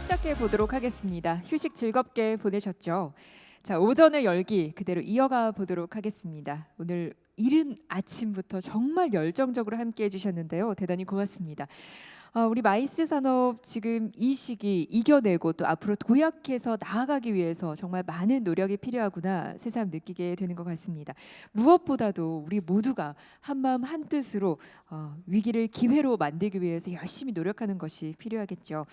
시작해 보도록 하겠습니다. 휴식 즐겁게 보내셨죠? 자, 오전의 열기 그대로 이어가 보도록 하겠습니다. 오늘 이른 아침부터 정말 열정적으로 함께 해주셨는데요. 대단히 고맙습니다. 우리 마이스 산업 지금 이 시기 이겨내고 또 앞으로 도약해서 나아가기 위해서 정말 많은 노력이 필요하구나 새삼 느끼게 되는 것 같습니다. 무엇보다도 우리 모두가 한마음 한뜻으로 위기를 기회로 만들기 위해서 열심히 노력하는 것이 필요하겠죠.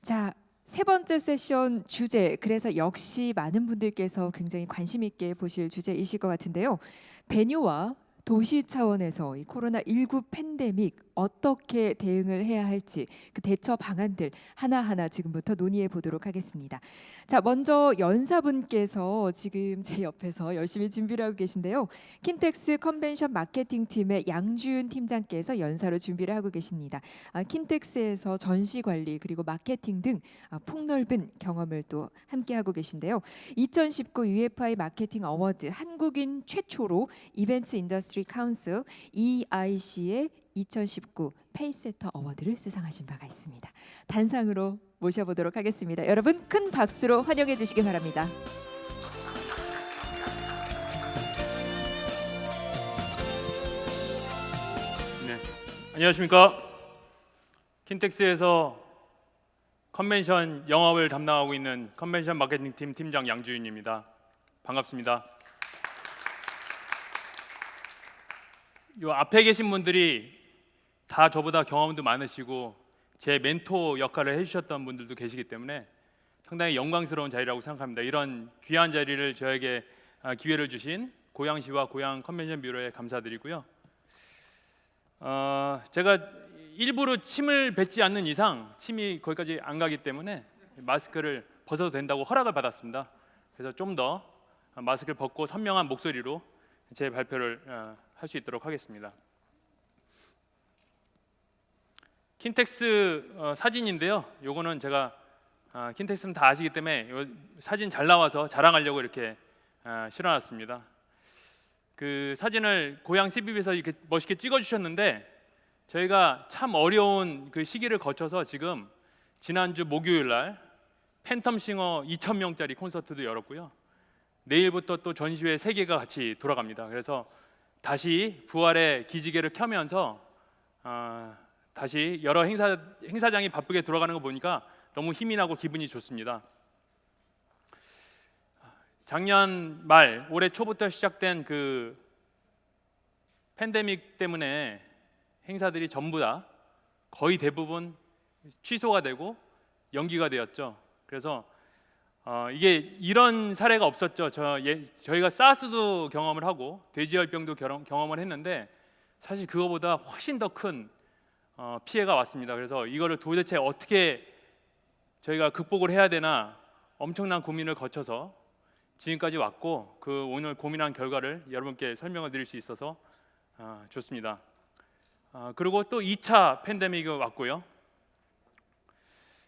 자, 세 번째 세션 주제, 그래서 역시 많은 분들께서 굉장히 관심 있게 보실 주제이실 것 같은데요. 배뉴와 도시 차원에서 이 코로나19 팬데믹 어떻게 대응을 해야 할지 그 대처 방안들 하나하나 지금부터 논의해 보도록 하겠습니다. 자, 먼저 연사분께서 지금 제 옆에서 열심히 준비를 하고 계신데요. 킨텍스 컨벤션 마케팅 팀의 양주윤 팀장께서 연사로 준비를 하고 계십니다. 킨텍스에서 전시 관리 그리고 마케팅 등 폭넓은 경험을 또 함께 하고 계신데요. 2019 UFI 마케팅 어워드 한국인 최초로 이벤트 인더스트리 카운슬 EIC의 2019 페이세터 어워드를 수상하신 바가 있습니다. 단상으로 모셔보도록 하겠습니다. 여러분 큰 박수로 환영해 주시기 바랍니다. 네, 안녕하십니까. 킨텍스에서 컨벤션 영업을 담당하고 있는 컨벤션 마케팅팀 팀장 양주윤입니다. 반갑습니다. 요 앞에 계신 분들이 다 저보다 경험도 많으시고 제 멘토 역할을 해주셨던 분들도 계시기 때문에 상당히 영광스러운 자리라고 생각합니다. 이런 귀한 자리를 저에게 기회를 주신 고양시와 고양 컨벤션 뷰로에 감사드리고요. 제가 일부러 침을 뱉지 않는 이상 침이 거기까지 안 가기 때문에 마스크를 벗어도 된다고 허락을 받았습니다. 그래서 좀 더 마스크를 벗고 선명한 목소리로 제 발표를 할 수 있도록 하겠습니다. 킨텍스 사진인데요. 요거는 제가 킨텍스는 다 아시기 때문에 사진 잘 나와서 자랑하려고 이렇게 실어놨습니다. 그 사진을 고양 CBB에서 이렇게 멋있게 찍어주셨는데 저희가 참 어려운 그 시기를 거쳐서 지금 지난주 목요일 날 팬텀싱어 2,000명짜리 콘서트도 열었고요. 내일부터 또 전시회 3개가 같이 돌아갑니다. 그래서 다시 부활의 기지개를 켜면서 다시 여러 행사장이 바쁘게 돌아가는 거 보니까 너무 힘이 나고 기분이 좋습니다. 작년 말 올해 초부터 시작된 그 팬데믹 때문에 행사들이 전부 다 거의 대부분 취소가 되고 연기가 되었죠. 그래서 이게 이런 사례가 없었죠. 저희가 사스도 경험을 하고 돼지열병도 경험을 했는데 사실 그거보다 훨씬 더 큰 피해가 왔습니다. 그래서 이거를 도대체 어떻게 저희가 극복을 해야 되나 엄청난 고민을 거쳐서 지금까지 왔고 그 오늘 고민한 결과를 여러분께 설명을 드릴 수 있어서 좋습니다. 그리고 또 2차 팬데믹이 왔고요.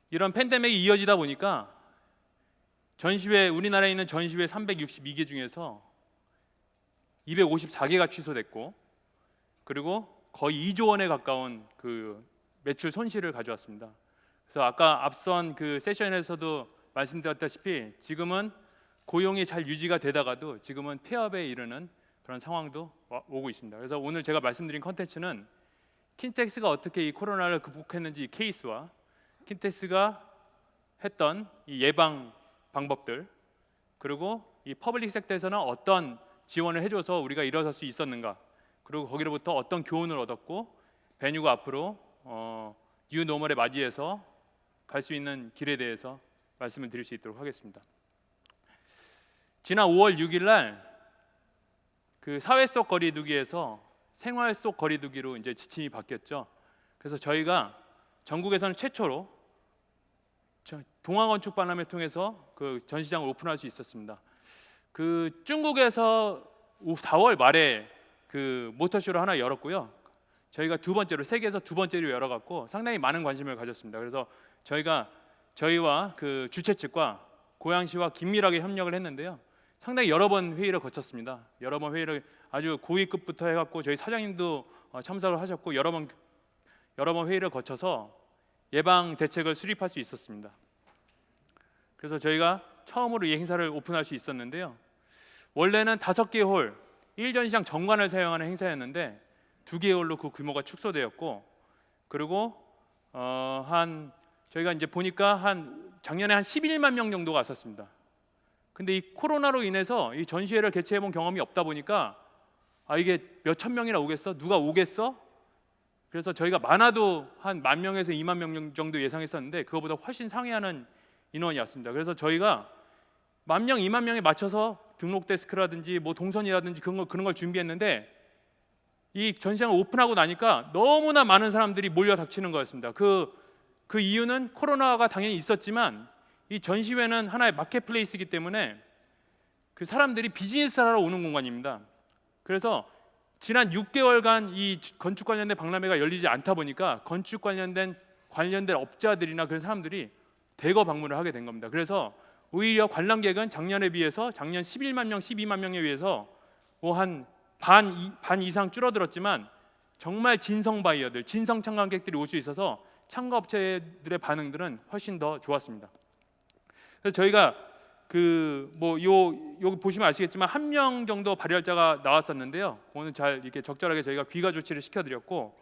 이런 팬데믹이 이어지다 보니까 전시회 우리나라에 있는 전시회 362개 중에서 254개가 취소됐고 그리고 거의 2조 원에 가까운 그 매출 손실을 가져왔습니다. 그래서 아까 앞선 그 세션에서도 말씀드렸다시피 지금은 고용이 잘 유지가 되다가도 지금은 폐업에 이르는 그런 상황도 오고 있습니다. 그래서 오늘 제가 말씀드린 컨텐츠는 킨텍스가 어떻게 이 코로나를 극복했는지 이 케이스와 킨텍스가 했던 이 예방 방법들 그리고 이 퍼블릭 섹터에서는 어떤 지원을 해줘서 우리가 일어설 수 있었는가 그리고 거기로부터 어떤 교훈을 얻었고 배뉴가 앞으로 뉴 노멀에 맞이해서 갈 수 있는 길에 대해서 말씀을 드릴 수 있도록 하겠습니다. 지난 5월 6일 날 그 사회 속 거리두기에서 생활 속 거리두기로 이제 지침이 바뀌었죠. 그래서 저희가 전국에서는 최초로 동아건축박람회 통해서 그 전시장을 오픈할 수 있었습니다. 그 중국에서 4월 말에 그 모터쇼를 하나 열었고요. 저희가 세계에서 두 번째로 열어갖고 상당히 많은 관심을 가졌습니다. 그래서 저희와 그 주최 측과 고양시와 긴밀하게 협력을 했는데요. 상당히 여러 번 회의를 거쳤습니다. 여러 번 회의를 아주 고위급부터 해갖고 저희 사장님도 참석을 하셨고 여러 번 회의를 거쳐서 예방 대책을 수립할 수 있었습니다. 그래서 저희가 처음으로 이 행사를 오픈할 수 있었는데요. 원래는 5개 홀, 1전시장 정관을 사용하는 행사였는데 2개 홀로 그 규모가 축소되었고, 그리고 저희가 이제 보니까 작년에 한 11만 명 정도가 왔었습니다. 근데 이 코로나로 인해서 이 전시회를 개최해본 경험이 없다 보니까 이게 몇천 명이나 오겠어? 누가 오겠어? 그래서 저희가 많아도 한 10,000명에서 2만 명 정도 예상했었는데 그거보다 훨씬 상회하는 인원이 왔습니다. 그래서 저희가 10,000명, 2만 명에 맞춰서 등록 데스크라든지 뭐 동선이라든지 그런 걸 준비했는데 이 전시장을 오픈하고 나니까 너무나 많은 사람들이 몰려 닥치는 거였습니다. 그 이유는 코로나가 당연히 있었지만 이 전시회는 하나의 마켓플레이스이기 때문에 그 사람들이 비즈니스를 하러 오는 공간입니다. 그래서 지난 6개월간 이 건축 관련된 박람회가 열리지 않다 보니까 건축 관련된 업자들이나 그런 사람들이 대거 방문을 하게 된 겁니다. 그래서 오히려 관람객은 작년에 비해서 작년 11만 명, 12만 명에 비해서 뭐 한 반 이상 줄어들었지만 정말 진성 바이어들, 진성 참관객들이 올 수 있어서 참가업체들의 반응들은 훨씬 더 좋았습니다. 그래서 저희가 여기 보시면 아시겠지만 1명 정도 발열자가 나왔었는데요. 오늘 잘 이렇게 적절하게 저희가 귀가 조치를 시켜드렸고,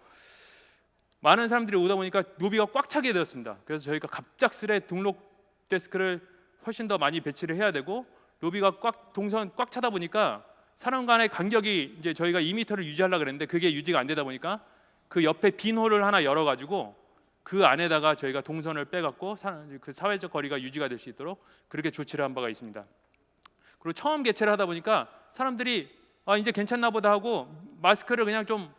많은 사람들이 오다 보니까 로비가 꽉 차게 되었습니다. 그래서 저희가 갑작스레 등록 데스크를 훨씬 더 많이 배치를 해야 되고, 로비가 동선 꽉 차다 보니까 사람 간의 간격이 이제 저희가 2m를 유지하려고 그랬는데 그게 유지가 안 되다 보니까 그 옆에 빈 홀을 하나 열어가지고 그 안에다가 저희가 동선을 빼갖고 그 사회적 거리가 유지가 될 수 있도록 그렇게 조치를 한 바가 있습니다. 그리고 처음 개최를 하다 보니까 사람들이 이제 괜찮나 보다 하고 마스크를 그냥 좀,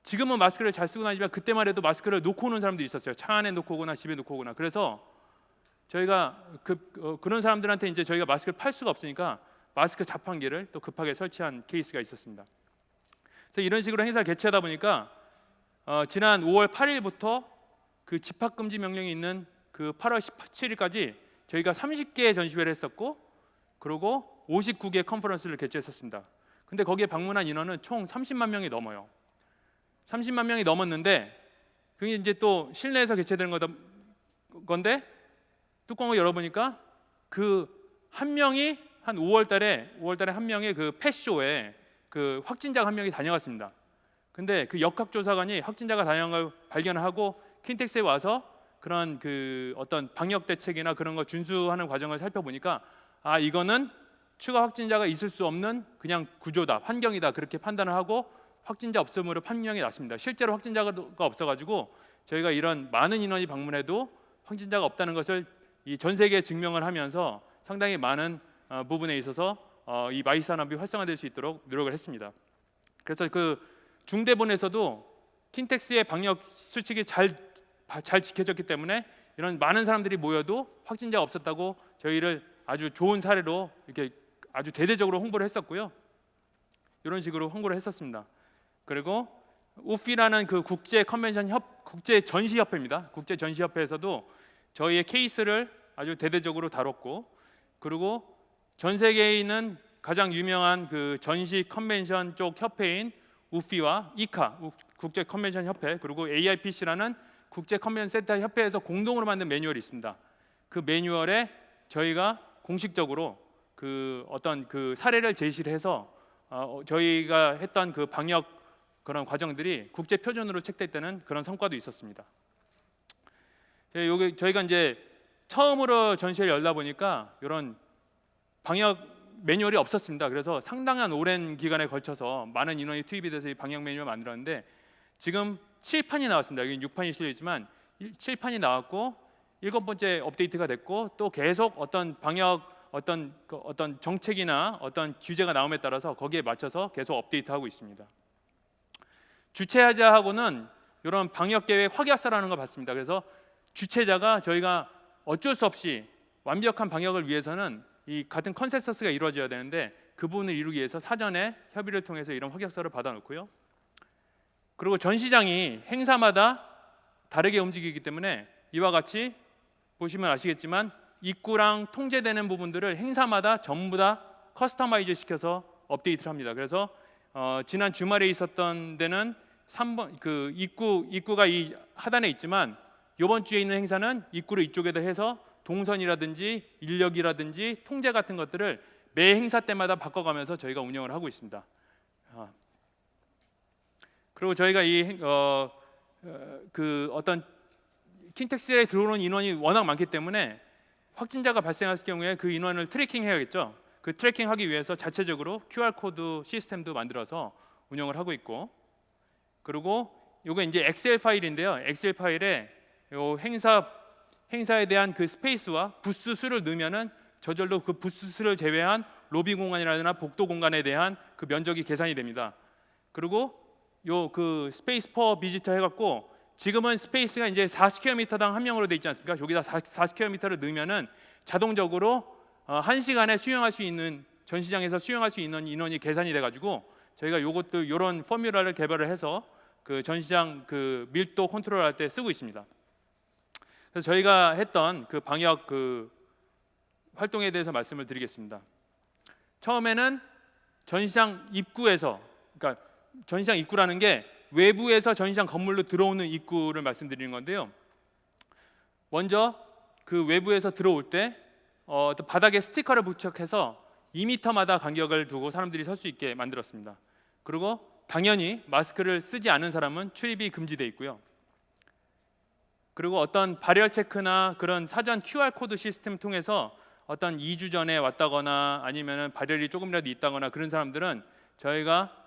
지금은 마스크를 잘 쓰고 다니지만 그때만 해도 마스크를 놓고 오는 사람들이 있었어요. 차 안에 놓고 오거나 집에 놓고 오거나. 그래서 저희가 그런 사람들한테 이제 저희가 마스크를 팔 수가 없으니까 마스크 자판기를 또 급하게 설치한 케이스가 있었습니다. 그래서 이런 식으로 행사를 개최하다 보니까 지난 5월 8일부터 그 집합 금지 명령이 있는 그 8월 17일까지 저희가 30개의 전시회를 했었고, 그리고 59개 컨퍼런스를 개최했었습니다. 근데 거기에 방문한 인원은 총 30만 명이 넘어요. 30만 명이 넘었는데 그게 이제 또 실내에서 개최되는 건데 뚜껑을 열어보니까 그 한 명이 한 5월달에 한 명의 그 펫쇼에 그 확진자가 한 명이 다녀갔습니다. 근데 그 역학조사관이 확진자가 다녀간 걸 발견하고 킨텍스에 와서 그런 그 어떤 방역 대책이나 그런 거 준수하는 과정을 살펴보니까 이거는 추가 확진자가 있을 수 없는 그냥 구조다, 환경이다, 그렇게 판단을 하고 확진자 없음으로 판명이 났습니다. 실제로 확진자가 없어가지고 저희가 이런 많은 인원이 방문해도 확진자가 없다는 것을 이 전 세계에 증명을 하면서 상당히 많은 부분에 있어서 이 마이 산업이 활성화될 수 있도록 노력을 했습니다. 그래서 그 중대본에서도 킨텍스의 방역 수칙이 잘 지켜졌기 때문에 이런 많은 사람들이 모여도 확진자가 없었다고 저희를 아주 좋은 사례로 이렇게 아주 대대적으로 홍보를 했었고요. 이런 식으로 홍보를 했었습니다. 그리고 우피라는 그 국제 전시 협회입니다. 국제 전시 협회에서도 저희의 케이스를 아주 대대적으로 다뤘고, 그리고 전 세계에 있는 가장 유명한 그 전시 컨벤션 쪽 협회인 우피와 이카 국제 컨벤션 협회, 그리고 AIPC라는 국제 컨벤션 센터 협회에서 공동으로 만든 매뉴얼이 있습니다. 그 매뉴얼에 저희가 공식적으로 그 어떤 그 사례를 제시를 해서 저희가 했던 그 방역 그런 과정들이 국제 표준으로 책됐다는 그런 성과도 있었습니다. 저희가 이제 처음으로 전시회를 열다 보니까 이런 방역 매뉴얼이 없었습니다. 그래서 상당한 오랜 기간에 걸쳐서 많은 인원이 투입이 돼서 이 방역 매뉴얼을 만들었는데 지금 7판이 나왔습니다. 여기 6판이 실려있지만 7판이 나왔고 7번째 업데이트가 됐고, 또 계속 어떤 방역 어떤 정책이나 어떤 규제가 나옴에 따라서 거기에 맞춰서 계속 업데이트하고 있습니다. 주최자하고는 이런 방역 계획 확약서라는 걸 받습니다. 그래서 주최자가 저희가 어쩔 수 없이 완벽한 방역을 위해서는 이 같은 컨센서스가 이루어져야 되는데 그 부분을 이루기 위해서 사전에 협의를 통해서 이런 확약서를 받아놓고요. 그리고 전시장이 행사마다 다르게 움직이기 때문에 이와 같이 보시면 아시겠지만 입구랑 통제되는 부분들을 행사마다 전부 다 커스터마이즈 시켜서 업데이트를 합니다. 그래서 지난 주말에 있었던 데는 3번 그 입구가 이 하단에 있지만 이번 주에 있는 행사는 입구를 이쪽에다 해서 동선이라든지 인력이라든지 통제 같은 것들을 매 행사 때마다 바꿔가면서 저희가 운영을 하고 있습니다. 그리고 저희가 그 어떤 킨텍스에 들어오는 인원이 워낙 많기 때문에 확진자가 발생했을 경우에 그 인원을 트래킹해야겠죠. 그 트래킹하기 위해서 자체적으로 QR 코드 시스템도 만들어서 운영을 하고 있고, 그리고 이게 이제 엑셀 파일인데요. 엑셀 파일에 요 행사에 대한 그 스페이스와 부스 수를 넣으면은 저절로 그 부스 수를 제외한 로비 공간이라든가 복도 공간에 대한 그 면적이 계산이 됩니다. 그리고 요 그 스페이스 퍼 비지터 해갖고 지금은 스페이스가 이제 4스퀘어미터당 한 명으로 돼 있지 않습니까? 여기다 4스퀘어미터를 넣으면은 자동적으로 1시간에 수용할 수 있는 전시장에서 수용할 수 있는 인원이 계산이 돼가지고 저희가 요것도 이런 포뮬러를 개발을 해서 그 전시장 그 밀도 컨트롤할 때 쓰고 있습니다. 그래서 저희가 했던 그 방역 그 활동에 대해서 말씀을 드리겠습니다. 처음에는 전시장 입구에서, 그러니까 전시장 입구라는 게 외부에서 전시장 건물로 들어오는 입구를 말씀드리는 건데요. 먼저 그 외부에서 들어올 때 바닥에 스티커를 부착해서 2m마다 간격을 두고 사람들이 설 수 있게 만들었습니다. 그리고 당연히 마스크를 쓰지 않은 사람은 출입이 금지되어 있고요. 그리고 어떤 발열 체크나 그런 사전 QR 코드 시스템 통해서 어떤 2주 전에 왔다거나 아니면은 발열이 조금이라도 있다거나 그런 사람들은 저희가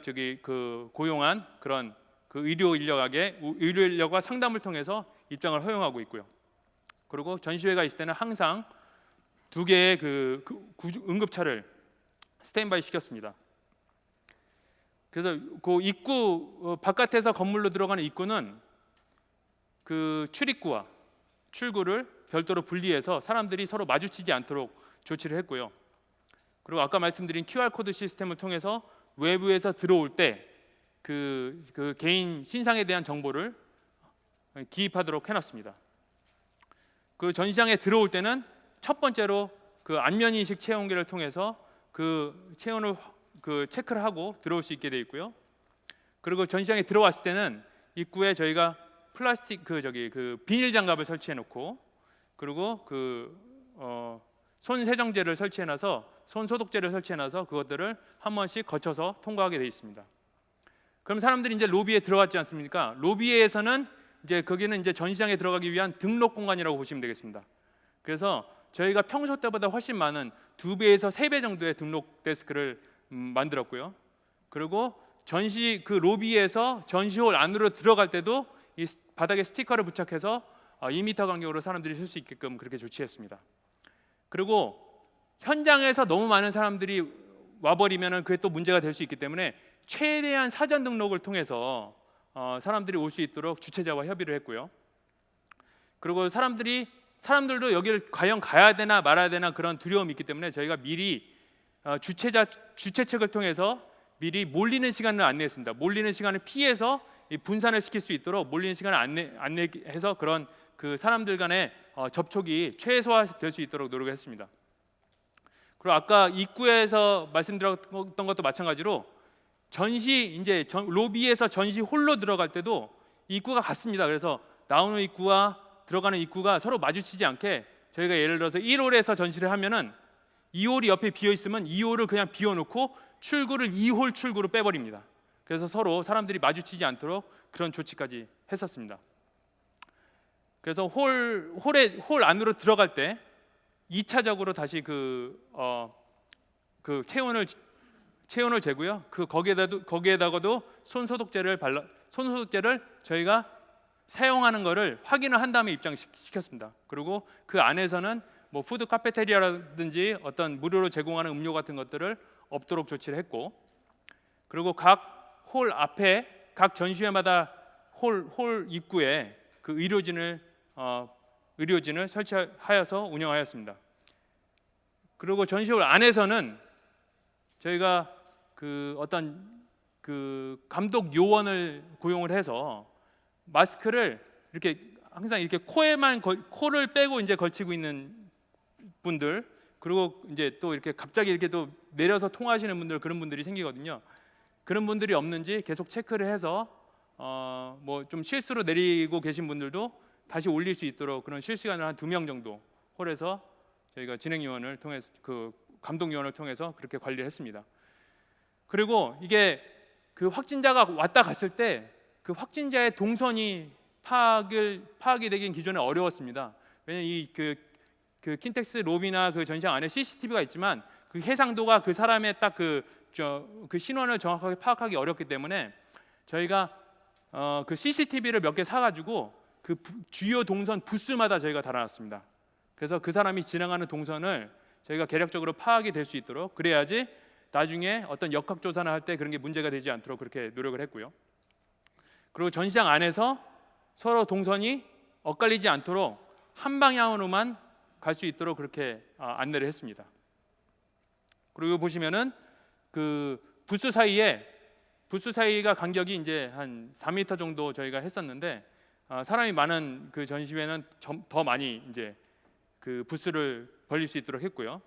저기 그 고용한 그런 그 의료 인력과 상담을 통해서 입장을 허용하고 있고요. 그리고 전시회가 있을 때는 항상 2개의 그 응급차를 스탠바이 시켰습니다. 그래서 그 입구 바깥에서 건물로 들어가는 입구는 그 출입구와 출구를 별도로 분리해서 사람들이 서로 마주치지 않도록 조치를 했고요. 그리고 아까 말씀드린 QR 코드 시스템을 통해서 외부에서 들어올 때 그 개인 신상에 대한 정보를 기입하도록 해놨습니다. 그 전시장에 들어올 때는 첫 번째로 그 안면 인식 체온계를 통해서 그 체온을 그 체크를 하고 들어올 수 있게 돼 있고요. 그리고 전시장에 들어왔을 때는 입구에 저희가 플라스틱 그 비닐 장갑을 설치해 놓고, 그리고 손 세정제를 설치해놔서 손 소독제를 설치해놔서 그것들을 한 번씩 거쳐서 통과하게 돼 있습니다. 그럼 사람들이 이제 로비에 들어갔지 않습니까? 로비에서는 이제 거기는 이제 전시장에 들어가기 위한 등록 공간이라고 보시면 되겠습니다. 그래서 저희가 평소 때보다 훨씬 많은 2배에서 3배 정도의 등록 데스크를 만들었고요. 그리고 그 로비에서 전시홀 안으로 들어갈 때도 이 바닥에 스티커를 부착해서 2m 간격으로 사람들이 쓸 수 있게끔 그렇게 조치했습니다. 그리고 현장에서 너무 많은 사람들이 와버리면 그게 또 문제가 될 수 있기 때문에 최대한 사전 등록을 통해서 사람들이 올 수 있도록 주최자와 협의를 했고요. 그리고 사람들도 여기를 과연 가야 되나 말아야 되나 그런 두려움이 있기 때문에 저희가 미리 주최 측을 통해서 미리 몰리는 시간을 안내했습니다. 몰리는 시간을 피해서 분산을 시킬 수 있도록 몰리는 시간을 안내해서 그런 그 사람들 간의 접촉이 최소화될 수 있도록 노력했습니다. 그리고 아까 입구에서 말씀드렸던 것도 마찬가지로 로비에서 전시 홀로 들어갈 때도 입구가 같습니다. 그래서 나오는 입구와 들어가는 입구가 서로 마주치지 않게 저희가 예를 들어서 1홀에서 전시를 하면은 2홀이 옆에 비어 있으면 2홀을 그냥 비워놓고 출구를 2홀 출구로 빼버립니다. 그래서 서로 사람들이 마주치지 않도록 그런 조치까지 했었습니다. 그래서 홀 안으로 들어갈 때 2차적으로 다시 그 체온을 재고요. 거기에다가도 손 소독제를 저희가 사용하는 거를 확인을 한 다음에 입장시켰습니다. 그리고 그 안에서는 뭐 푸드 카페테리아라든지 어떤 무료로 제공하는 음료 같은 것들을 없도록 조치를 했고, 그리고 각 홀 앞에 각 전시회마다 홀 입구에 그 의료진을 설치하여서 운영하였습니다. 그리고 전시홀 안에서는 저희가 그 어떤 그 감독 요원을 고용을 해서 마스크를 이렇게 항상 이렇게 코를 빼고 이제 걸치고 있는 분들, 그리고 이제 또 이렇게 갑자기 이렇게 또 내려서 통화하시는 분들, 그런 분들이 생기거든요. 그런 분들이 없는지 계속 체크를 해서 뭐 좀 실수로 내리고 계신 분들도 다시 올릴 수 있도록 그런 실시간을 한 2명 정도 홀에서 저희가 진행요원을 통해서 그 감독요원을 통해서 그렇게 관리를 했습니다. 그리고 이게 그 확진자가 왔다 갔을 때 그 확진자의 동선이 파악이 되긴 기존에 어려웠습니다. 왜냐면 그 킨텍스 로비나 그 전시장 안에 CCTV가 있지만 그 해상도가 그 사람의 딱 그 신원을 정확하게 파악하기 어렵기 때문에 저희가 그 CCTV를 몇 개 사가지고 그 주요 동선 부스마다 저희가 달아놨습니다. 그래서 그 사람이 지나가는 동선을 저희가 개략적으로 파악이 될 수 있도록, 그래야지 나중에 어떤 역학조사나 할 때 그런 게 문제가 되지 않도록 그렇게 노력을 했고요. 그리고 전시장 안에서 서로 동선이 엇갈리지 않도록 한 방향으로만 갈 수 있도록 그렇게 안내를 했습니다. 그리고 보시면은 그 부스 사이가 간격이 이제 한 4m 정도 저희가 했었는데, 사람이 많은 그 전시회는 더 많이 이제 그 부스를 벌릴 수 있도록 했고요.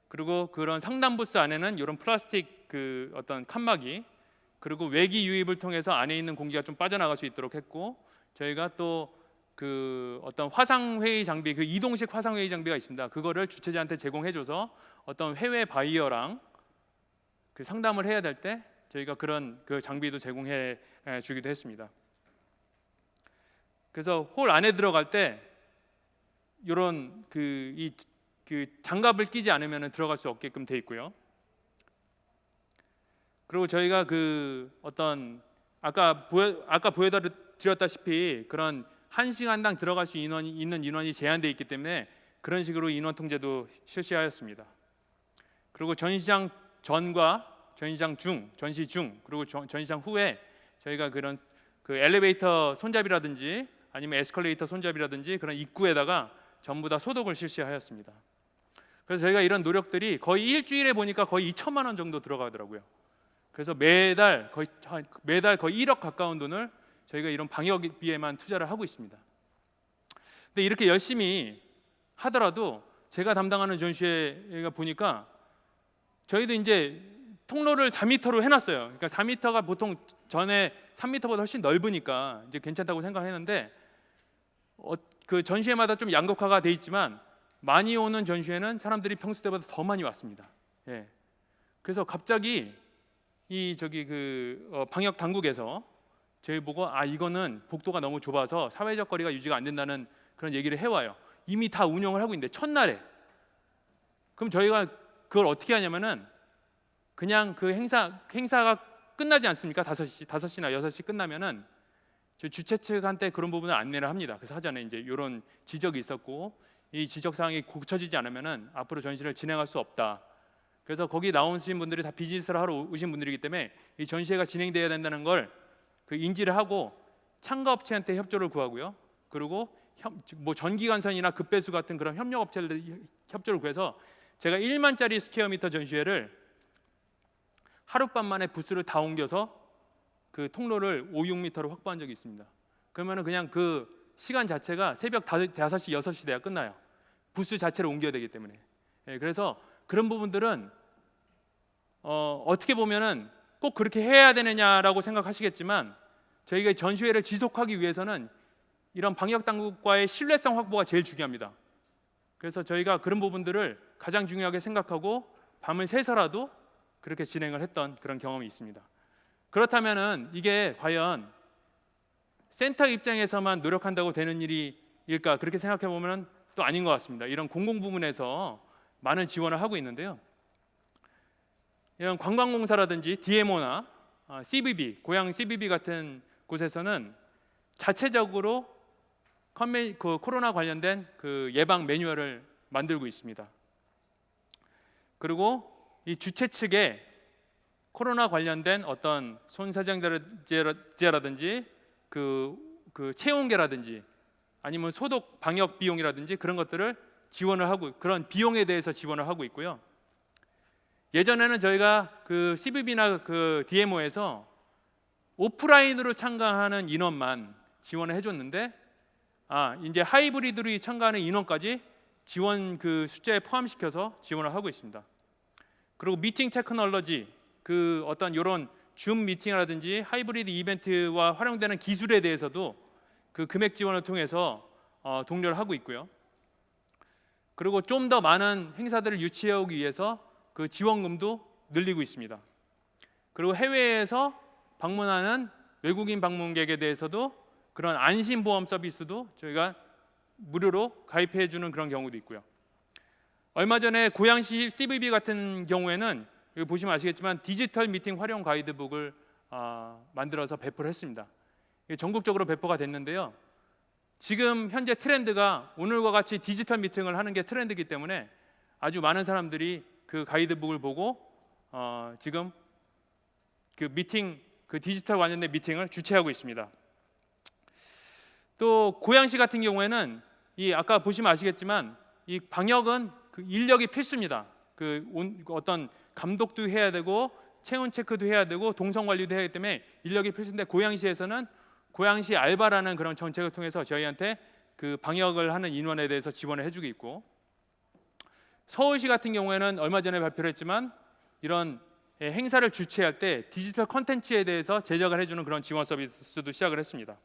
그리고 그런 상담 부스 안에는 이런 플라스틱 그 어떤 칸막이, 그리고 외기 유입을 통해서 안에 있는 공기가 좀 빠져나갈 수 있도록 했고, 저희가 또 그 어떤 화상 회의 장비, 그 이동식 화상 회의 장비가 있습니다. 그거를 주최자한테 제공해줘서 어떤 해외 바이어랑 그 상담을 해야 될 때 저희가 그런 그 장비도 제공해 주기도 했습니다. 그래서 홀 안에 들어갈 때 이런 그 장갑을 끼지 않으면 들어갈 수 없게끔 돼 있고요. 그리고 저희가 그 어떤 아까 보여드렸다시피 그런 1시간당 들어갈 수 있는 인원이 제한되어 있기 때문에 그런 식으로 인원 통제도 실시하였습니다. 그리고 전시장 전과 전시장 중, 전시 중, 그리고 전시장 후에 저희가 그런 그 엘리베이터 손잡이라든지 아니면 에스컬레이터 손잡이라든지 그런 입구에다가 전부 다 소독을 실시하였습니다. 그래서 저희가 이런 노력들이 거의 일주일에 보니까 거의 2천만 원 정도 들어가더라고요. 그래서 매달 거의 1억 가까운 돈을 저희가 이런 방역비에만 투자를 하고 있습니다. 근데 이렇게 열심히 하더라도 제가 담당하는 전시회가 보니까 저희도 이제 통로를 4m로 해놨어요. 그러니까 4m가 보통 전에 3m보다 훨씬 넓으니까 이제 괜찮다고 생각했는데 그 전시회마다 좀 양극화가 돼 있지만 많이 오는 전시회는 사람들이 평소 때보다 더 많이 왔습니다. 예. 그래서 갑자기 방역 당국에서 저희 보고 이거는 복도가 너무 좁아서 사회적 거리가 유지가 안 된다는 그런 얘기를 해와요. 이미 다 운영을 하고 있는데 첫날에. 그럼 저희가 그걸 어떻게 하냐면은 그냥 그 행사가 끝나지 않습니까? 5시나 6시 끝나면은 저희 주최 측한테 그런 부분을 안내를 합니다. 그래서 하잖아요. 이제 이런 지적이 있었고 이 지적 사항이 고쳐지지 않으면은 앞으로 전시를 진행할 수 없다. 그래서 거기 나오신 분들이 다 비즈니스를 하러 오신 분들이기 때문에 이 전시회가 진행돼야 된다는 걸 그 인지를 하고 참가 업체한테 협조를 구하고요. 그리고 뭐 전기관선이나 급배수 같은 그런 협력 업체들 협조를 구해서 제가 1만짜리 스퀘어미터 전시회를 하룻밤 만에 부스를 다 옮겨서 그 통로를 5, 6m로 확보한 적이 있습니다. 그러면은 그냥 그 시간 자체가 새벽 5시, 6시 돼야 끝나요. 부스 자체를 옮겨야 되기 때문에. 그래서 그런 부분들은 어떻게 보면은 꼭 그렇게 해야 되느냐라고 생각하시겠지만 저희가 전시회를 지속하기 위해서는 이런 방역 당국과의 신뢰성 확보가 제일 중요합니다. 그래서 저희가 그런 부분들을 가장 중요하게 생각하고 밤을 새서라도 그렇게 진행을 했던 그런 경험이 있습니다. 그렇다면은 이게 과연 센터 입장에서만 노력한다고 되는 일일까, 그렇게 생각해 보면 또 아닌 것 같습니다. 이런 공공 부문에서 많은 지원을 하고 있는데요. 이런 관광공사라든지 DMO나 CBB, 고향 CBB 같은 곳에서는 자체적으로 코로나 관련된 그 예방 매뉴얼을 만들고 있습니다. 그리고 이 주최 측에 코로나 관련된 어떤 손사정제라든지 그 체온계라든지 아니면 소독 방역 비용이라든지 그런 것들을 지원을 하고, 그런 비용에 대해서 지원을 하고 있고요. 예전에는 저희가 그 CBB나 그 DMO에서 오프라인으로 참가하는 인원만 지원을 해줬는데 이제 하이브리드로 참가하는 인원까지 지원 그 숫자에 포함시켜서 지원을 하고 있습니다. 그리고 미팅 테크놀로지, 그 어떤 이런 줌 미팅이라든지 하이브리드 이벤트와 활용되는 기술에 대해서도 그 금액 지원을 통해서 독려를 하고 있고요. 그리고 좀 더 많은 행사들을 유치하기 위해서 그 지원금도 늘리고 있습니다. 그리고 해외에서 방문하는 외국인 방문객에 대해서도 그런 안심보험 서비스도 저희가 무료로 가입해 주는 그런 경우도 있고요. 얼마 전에 고양시 CVB 같은 경우에는 여기 보시면 아시겠지만 디지털 미팅 활용 가이드북을 만들어서 배포를 했습니다. 이게 전국적으로 배포가 됐는데요. 지금 현재 트렌드가 오늘과 같이 디지털 미팅을 하는 게 트렌드이기 때문에 아주 많은 사람들이 그 가이드북을 보고 지금 그 디지털 관련된 미팅을 주최하고 있습니다. 또 고양시 같은 경우에는 이 아까 보시면 아시겠지만 이 방역은 그 인력이 필수입니다. 어떤 감독도 해야 되고 체온 체크도 해야 되고 동선 관리도 해야 하기 때문에 인력이 필수인데 고양시에서는 고양시 알바라는 그런 정책을 통해서 저희한테 그 방역을 하는 인원에 대해서 지원을 해주고 있고, 서울시 같은 경우에는 얼마 전에 발표를 했지만 이런 행사를 주최할 때 디지털 컨텐츠에 대해서 제작을 해주는 그런 지원 서비스도 시작을 했습니다.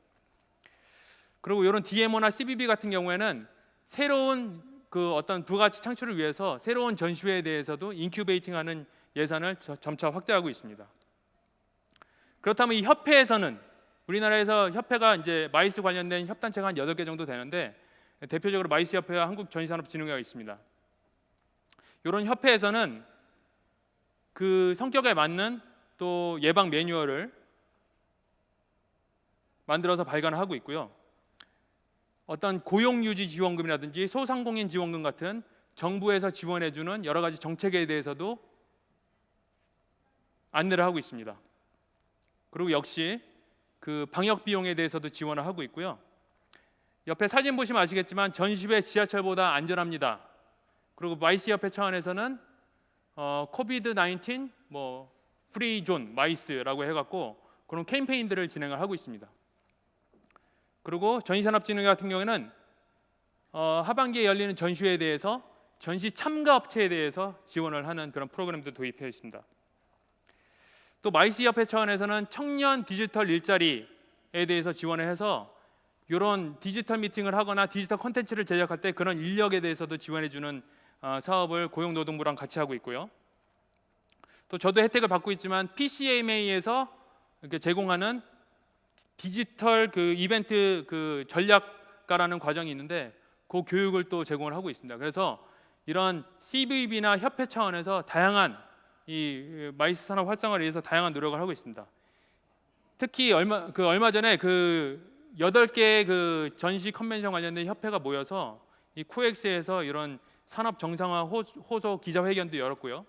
그리고 이런 DMO나 CBB 같은 경우에는 새로운 그 어떤 부가가치 창출을 위해서 새로운 전시회에 대해서도 인큐베이팅하는 예산을 점차 확대하고 있습니다. 그렇다면 이 협회에서는 우리나라에서 협회가 이제 마이스 관련된 협단체가 한 8개 정도 되는데 대표적으로 마이스 협회와 한국전시산업진흥회가 있습니다. 이런 협회에서는 그 성격에 맞는 또 예방 매뉴얼을 만들어서 발간을 하고 있고요. 어떤 고용유지 지원금이라든지 소상공인 지원금 같은 정부에서 지원해주는 여러 가지 정책에 대해서도 안내를 하고 있습니다. 그리고 역시 그 방역 비용에 대해서도 지원을 하고 있고요. 옆에 사진 보시면 아시겠지만 전시회 지하철보다 안전합니다. 그리고 마이스 협회 차원에서는 코비드 19 프리 존 마이스라고 해갖고 그런 캠페인들을 진행을 하고 있습니다. 그리고 전시산업진흥회 같은 경우에는 하반기에 열리는 전시회에 대해서 전시 참가 업체에 대해서 지원을 하는 그런 프로그램도 도입해 있습니다. 또 마이스 협회 차원에서는 청년 디지털 일자리에 대해서 지원을 해서 이런 디지털 미팅을 하거나 디지털 콘텐츠를 제작할 때 그런 인력에 대해서도 지원해 주는 사업을 고용노동부랑 같이 하고 있고요. 또 저도 혜택을 받고 있지만 PCMA에서 이렇게 제공하는 디지털 그 이벤트 그 전략가라는 과정이 있는데 그 교육을 또 제공을 하고 있습니다. 그래서 이런 CVB나 협회 차원에서 다양한 이 마이스 산업 활성화를 위해서 다양한 노력을 하고 있습니다. 특히 얼마 전에 그 8개의 그 전시 컨벤션 관련된 협회가 모여서 이 코엑스에서 이런 산업 정상화 호소 기자회견도 열었고요.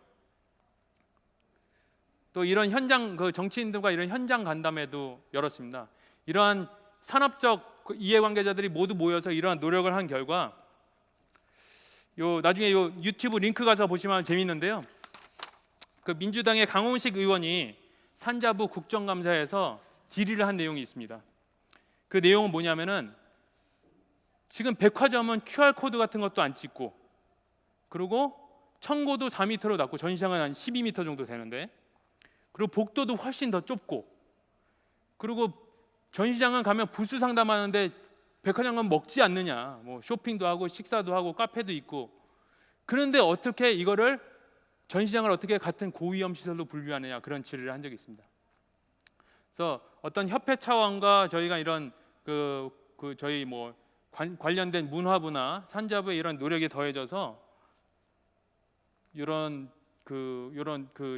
또 이런 현장 그 정치인들과 이런 현장 간담회도 열었습니다. 이러한 산업적 이해관계자들이 모두 모여서 이러한 노력을 한 결과 나중에 유튜브 링크 가서 보시면 재미있는데요. 그 민주당의 강홍식 의원이 산자부 국정감사에서 질의를 한 내용이 있습니다. 그 내용은 뭐냐면은 지금 백화점은 QR 코드 같은 것도 안 찍고 그리고 청고도 4m로 낮고 전시장은 한 12m 정도 되는데 그리고 복도도 훨씬 더 좁고 그리고 전시장은 가면 부수 상담하는데 백화점은 먹지 않느냐 뭐 쇼핑도 하고 식사도 하고 카페도 있고 그런데 어떻게 이거를 전시장을 어떻게 같은 고위험 시설로 분류하느냐 그런 질의를 한 적이 있습니다. 그래서 어떤 협회 차원과 저희가 이런 저희 관련된 문화부나 산자부의 이런 노력이 더해져서 이런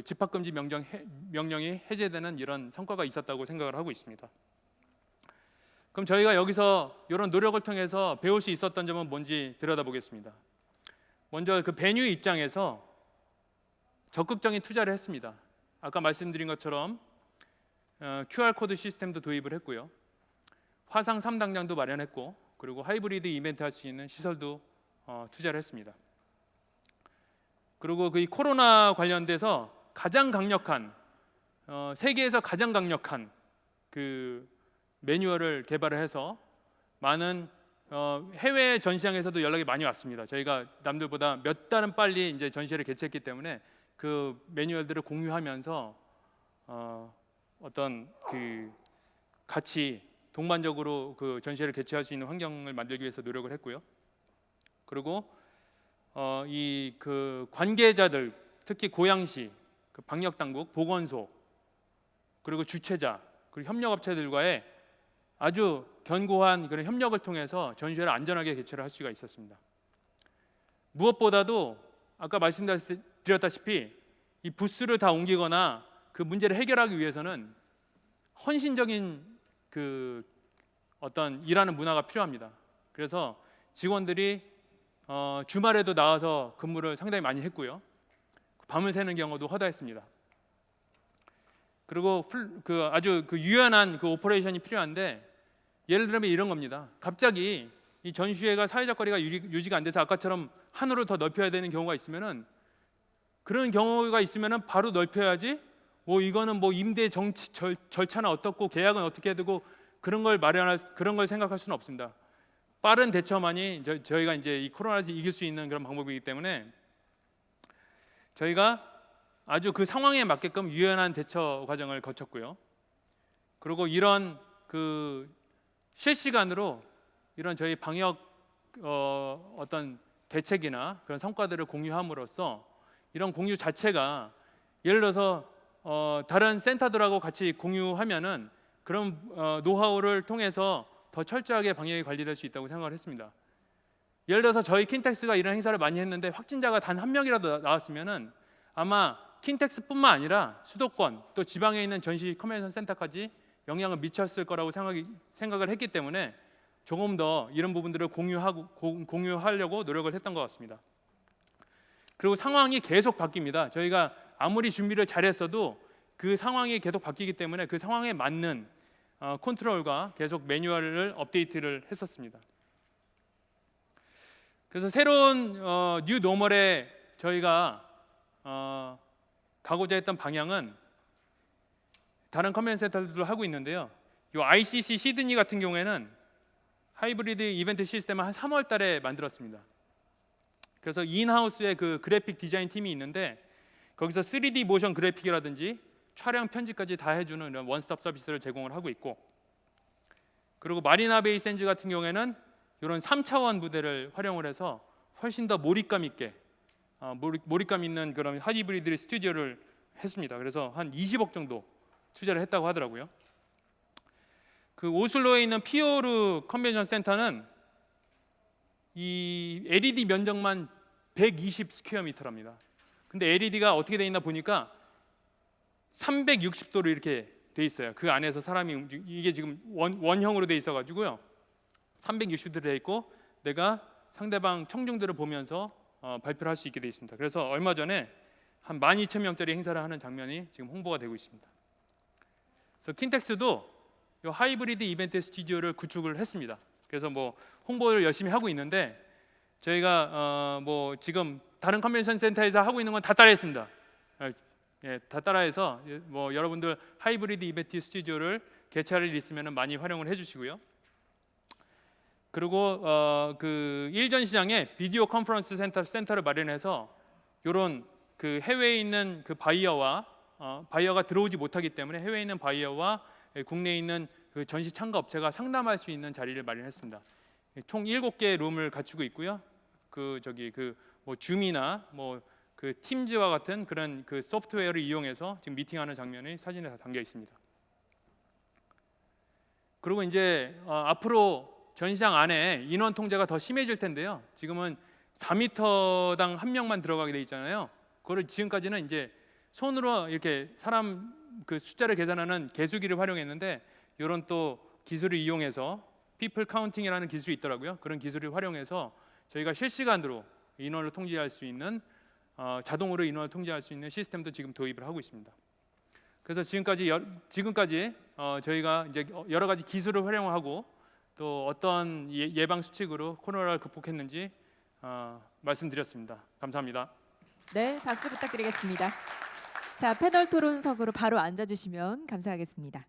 집합금지 명령이 해제되는 이런 성과가 있었다고 생각을 하고 있습니다. 그럼 저희가 여기서 이런 노력을 통해서 배울 수 있었던 점은 뭔지 들여다보겠습니다. 먼저 그 베뉴 입장에서 적극적인 투자를 했습니다. 아까 말씀드린 것처럼 QR 코드 시스템도 도입을 했고요. 화상 3당장도 마련했고 그리고 하이브리드 이벤트 할 수 있는 시설도 투자를 했습니다. 그리고 그 코로나 관련돼서 가장 강력한 세계에서 가장 강력한 그 매뉴얼을 개발을 해서 많은 해외 전시장에서도 연락이 많이 왔습니다. 저희가 남들보다 몇 달은 빨리 이제 전시회를 개최했기 때문에 그 매뉴얼들을 공유하면서 어떤 그 같이 동반적으로 그 전시회를 개최할 수 있는 환경을 만들기 위해서 노력을 했고요. 그리고 이 그 관계자들, 특히 고양시, 그 방역 당국, 보건소, 그리고 주최자, 그리고 협력업체들과의 아주 견고한 그런 협력을 통해서 전시회를 안전하게 개최를 할 수가 있었습니다. 무엇보다도 아까 말씀드렸다시피 이 부스를 다 옮기거나 그 문제를 해결하기 위해서는 헌신적인 그 어떤 일하는 문화가 필요합니다. 그래서 직원들이 주말에도 나와서 근무를 상당히 많이 했고요. 밤을 새는 경우도 허다했습니다. 그리고 그 아주 그 유연한 그 오퍼레이션이 필요한데, 예를 들면 이런 겁니다. 갑자기 이 전시회가 사회적 거리가 유지가 안 돼서 아까처럼 한으로 더 넓혀야 되는 경우가 있으면은, 그런 경우가 있으면은 바로 넓혀야지. 뭐 이거는 뭐 임대 절차는 어떻고 계약은 어떻게 해야 되고 그런 걸 생각할 수는 없습니다. 빠른 대처만이 저희가 이제 이 코로나를 이길 수 있는 그런 방법이기 때문에 저희가 아주 그 상황에 맞게끔 유연한 대처 과정을 거쳤고요. 그리고 이런 그 실시간으로 이런 저희 방역 어떤 대책이나 그런 성과들을 공유함으로써 이런 공유 자체가 예를 들어서 다른 센터들하고 같이 공유하면은 그런 노하우를 통해서 더 철저하게 방역이 관리될 수 있다고 생각을 했습니다. 예를 들어서 저희 킨텍스가 이런 행사를 많이 했는데 확진자가 단 한 명이라도 나왔으면은 아마 킨텍스뿐만 아니라 수도권 또 지방에 있는 전시 컨벤션 센터까지 영향을 미쳤을 거라고 생각을 했기 때문에 조금 더 이런 부분들을 공유하려고 노력을 했던 것 같습니다. 그리고 상황이 계속 바뀝니다. 저희가 아무리 준비를 잘했어도 그 상황이 계속 바뀌기 때문에 그 상황에 맞는 컨트롤과 계속 매뉴얼을 업데이트를 했었습니다. 그래서 새로운 뉴 노멀에 저희가 가고자 했던 방향은 다른 컨벤션 센터들도 하고 있는데요. 이 ICC 시드니 같은 경우에는 하이브리드 이벤트 시스템을 한 3월 달에 만들었습니다. 그래서 인하우스의 그 그래픽 디자인 팀이 있는데 거기서 3D 모션 그래픽이라든지 촬영 편집까지 다 해주는 이런 원스톱 서비스를 제공을 하고 있고, 그리고 마리나 베이 샌즈 같은 경우에는 이런 3차원 무대를 활용을 해서 훨씬 더 몰입감 있게 몰입감 있는 그런 하이브리드 스튜디오를 했습니다. 그래서 한 20억 정도 투자를 했다고 하더라고요. 그 오슬로에 있는 피오르 컨벤션 센터는 이 LED 면적만 120 스퀘어 미터랍니다. 근데 LED가 어떻게 돼 있나 보니까 360도로 이렇게 돼 있어요. 그 안에서 사람이 이게 지금 원형으로 돼 있어 가지고요. 360도 돼 있고 내가 상대방 청중들을 보면서 발표를 할 수 있게 돼 있습니다. 그래서 얼마 전에 한 12,000명짜리 행사를 하는 장면이 지금 홍보가 되고 있습니다. 그래서 킨텍스도 이 하이브리드 이벤트 스튜디오를 구축을 했습니다. 그래서 뭐 홍보를 열심히 하고 있는데 저희가 뭐 지금 다른 컨벤션 센터에서 하고 있는 건 다 따라했습니다. 예, 다 따라해서 뭐 여러분들 하이브리드 이벤트 스튜디오를 개최할 일 있으면 많이 활용을 해주시고요. 그리고 그 일전 시장에 비디오 컨퍼런스 센터를 마련해서 이런 그 해외에 있는 그 바이어가 들어오지 못하기 때문에 해외에 있는 바이어와 국내에 있는 그 전시 참가 업체가 상담할 수 있는 자리를 마련했습니다. 총 7개의 룸을 갖추고 있고요. 그 뭐 줌이나 뭐 그 팀즈와 같은 그런 그 소프트웨어를 이용해서 지금 미팅하는 장면이 사진에 다 담겨 있습니다. 그리고 이제 앞으로 전시장 안에 인원 통제가 더 심해질 텐데요. 지금은 4m당 한 명만 들어가게 돼 있잖아요. 그거를 지금까지는 이제 손으로 이렇게 사람 그 숫자를 계산하는 계수기를 활용했는데 이런 또 기술을 이용해서 피플 카운팅이라는 기술이 있더라고요. 그런 기술을 활용해서 저희가 실시간으로 인원을 통제할 수 있는 자동으로 인원을 통제할 수 있는 시스템도 지금 도입을 하고 있습니다. 그래서 지금까지 저희가 이제 여러 가지 기술을 활용하고 또 어떤 예방 수칙으로 코로나를 극복했는지 말씀드렸습니다. 감사합니다. 네, 박수 부탁드리겠습니다. 자, 패널 토론석으로 바로 앉아주시면 감사하겠습니다.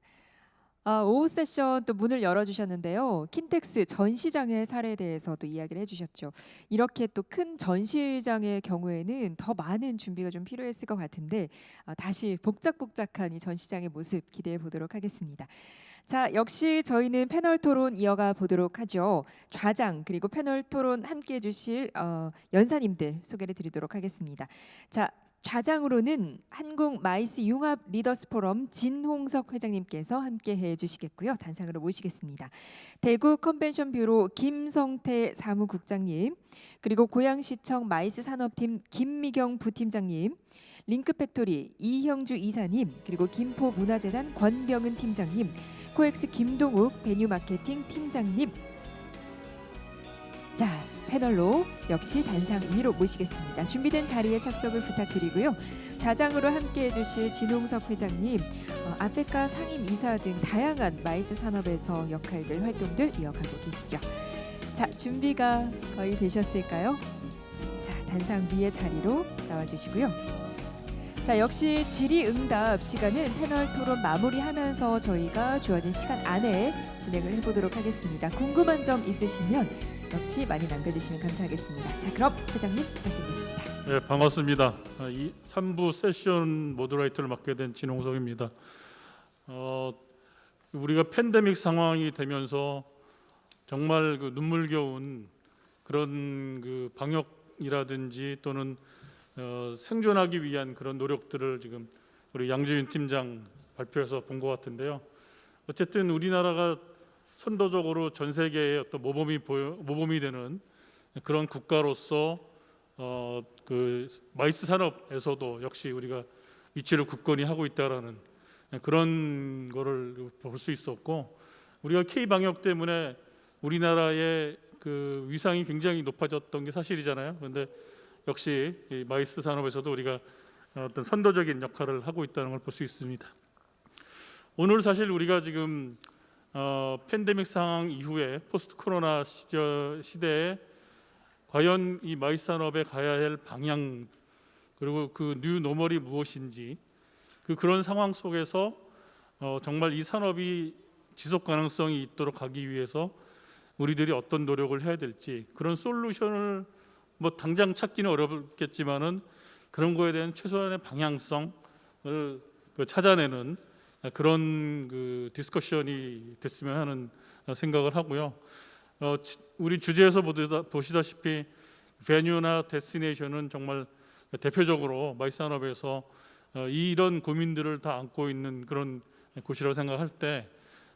오후 세션 또 문을 열어주셨는데요. 킨텍스 전시장의 사례에 대해서 또 이야기를 해주셨죠. 이렇게 또 큰 전시장의 경우에는 더 많은 준비가 좀 필요했을 것 같은데 다시 복작복작한 이 전시장의 모습 기대해 보도록 하겠습니다. 자, 역시 저희는 패널 토론 이어가 보도록 하죠. 좌장 그리고 패널 토론 함께 해주실 연사님들 소개를 드리도록 하겠습니다. 자, 좌장으로는 한국 마이스 융합 리더스 포럼 진홍석 회장님께서 함께 해주시겠고요. 단상으로 모시겠습니다. 대구 컨벤션 뷰로 김성태 사무국장님, 그리고 고양시청 마이스 산업팀 김미경 부팀장님, 링크팩토리 이형주 이사님, 그리고 김포문화재단 권병은 팀장님, 코엑스 김동욱 베뉴마케팅 팀장님. 자, 패널로 역시 단상 위로 모시겠습니다. 준비된 자리에 착석을 부탁드리고요. 좌장으로 함께해 주실 진홍석 회장님, 아페카 상임이사 등 다양한 마이스 산업에서 역할들, 활동들 이어가고 계시죠. 자, 준비가 거의 되셨을까요? 자, 단상 위의 자리로 나와주시고요. 자, 역시 질의응답 시간은 패널 토론 마무리하면서 저희가 주어진 시간 안에 진행을 해보도록 하겠습니다. 궁금한 점 있으시면 역시 많이 남겨주시면 감사하겠습니다. 자, 그럼 회장님 부탁드리겠습니다. 네, 반갑습니다. 이 3부 세션 모더레이터를 맡게 된 진홍석입니다. 우리가 팬데믹 상황이 되면서 정말 그 눈물겨운 그런 그 방역이라든지 또는 생존하기 위한 그런 노력들을 지금 우리 양주인 팀장 발표해서 본 것 같은데요. 어쨌든 우리나라가 선도적으로 전 세계의 어떤 모범이 되는 그런 국가로서 그 마이스 산업에서도 역시 우리가 위치를 굳건히 하고 있다라는 그런 거를 볼 수 있었고, 우리가 K 방역 때문에 우리나라의 그 위상이 굉장히 높아졌던 게 사실이잖아요. 그런데 역시 이 마이스 산업에서도 우리가 어떤 선도적인 역할을 하고 있다는 걸 볼 수 있습니다. 오늘 사실 우리가 지금 팬데믹 상황 이후에 포스트 코로나 시대에 과연 이 마이스 산업에 가야 할 방향, 그리고 그 뉴 노멀이 무엇인지, 그런 상황 속에서 정말 이 산업이 지속 가능성이 있도록 하기 위해서 우리들이 어떤 노력을 해야 될지, 그런 솔루션을 뭐 당장 찾기는 어렵겠지만은 그런 거에 대한 최소한의 방향성을 찾아내는 그런 그 디스커션이 됐으면 하는 생각을 하고요. 우리 주제에서 보시다시피 베뉴나 데스티네이션은 정말 대표적으로 마이스 산업에서 이런 고민들을 다 안고 있는 그런 곳이라고 생각할 때,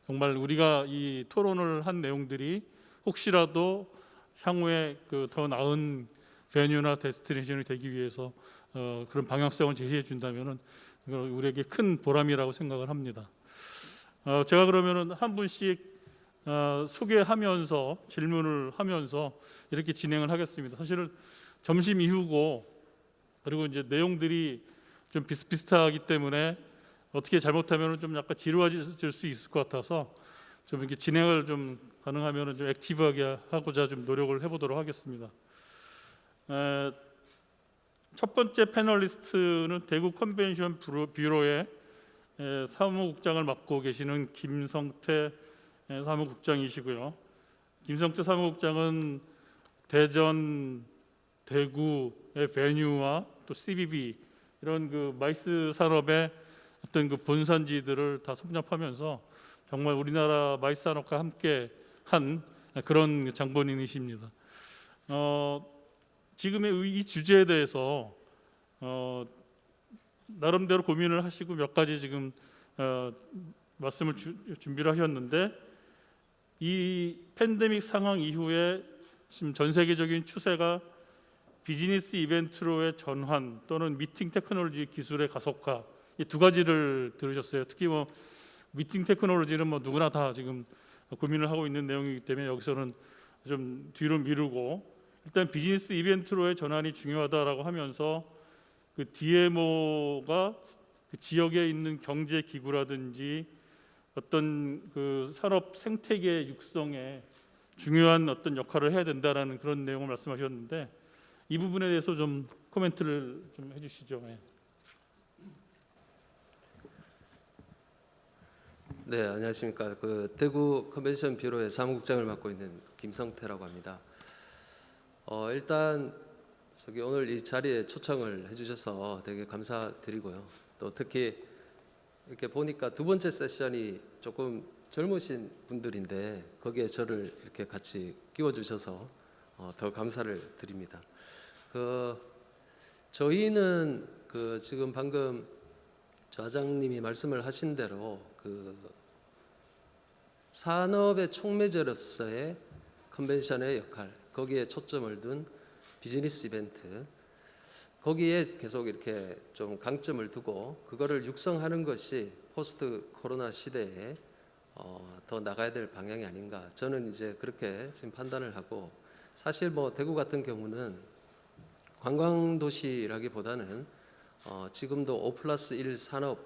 정말 우리가 이 토론을 한 내용들이 혹시라도 향후에 그 더 나은 베뉴나 데스티네이션이 되기 위해서 그런 방향성을 제시해 준다면은 우리에게 큰 보람이라고 생각을 합니다. 제가 그러면은 한 분씩 소개하면서 질문을 하면서 이렇게 진행을 하겠습니다. 사실은 점심 이후고, 그리고 이제 내용들이 좀 비슷비슷하기 때문에 어떻게 잘못하면은 좀 약간 지루해질 수 있을 것 같아서 좀 이렇게 진행을 좀 가능하면은 좀 액티브하게 하고자 좀 노력을 해보도록 하겠습니다. 첫 번째 패널리스트는 대구 컨벤션 뷰로의 사무국장을 맡고 계시는 김성태 사무국장이시고요. 김성태 사무국장은 대전, 대구의 베뉴와 또 CBB 이런 그 마이스 산업의 어떤 그 본산지들을 다 섭렵하면서 정말 우리나라 마이스 산업과 함께 한 그런 장본인이십니다. 지금의 이 주제에 대해서 나름대로 고민을 하시고 몇 가지 지금 말씀을 준비를 하셨는데, 이 팬데믹 상황 이후에 지금 전 세계적인 추세가 비즈니스 이벤트로의 전환 또는 미팅 테크놀로지 기술의 가속화, 이 두 가지를 들으셨어요. 특히 뭐 미팅 테크놀로지는 뭐 누구나 다 지금 고민을 하고 있는 내용이기 때문에 여기서는 좀 뒤로 미루고, 일단 비즈니스 이벤트로의 전환이 중요하다라고 하면서 그 DMO가 그 지역에 있는 경제 기구라든지 어떤 그 산업 생태계 육성에 중요한 어떤 역할을 해야 된다라는 그런 내용을 말씀하셨는데, 이 부분에 대해서 좀 코멘트를 좀 해주시죠. 네, 안녕하십니까. 그 대구 컨벤션 뷰로의 사무국장을 맡고 있는 김성태라고 합니다. 일단 오늘 이 자리에 초청을 해주셔서 되게 감사드리고요. 또 특히 이렇게 보니까 두 번째 세션이 조금 젊으신 분들인데 거기에 저를 이렇게 같이 끼워주셔서 더 감사를 드립니다. 저희는 지금 방금 조 과장님이 말씀을 하신 대로 산업의 촉매제로서의 컨벤션의 역할, 거기에 초점을 둔 비즈니스 이벤트, 거기에 계속 이렇게 좀 강점을 두고 그거를 육성하는 것이 포스트 코로나 시대에 더 나가야 될 방향이 아닌가. 저는 이제 그렇게 지금 판단을 하고, 사실 뭐 대구 같은 경우는 관광 도시라기보다는 지금도 5+1 산업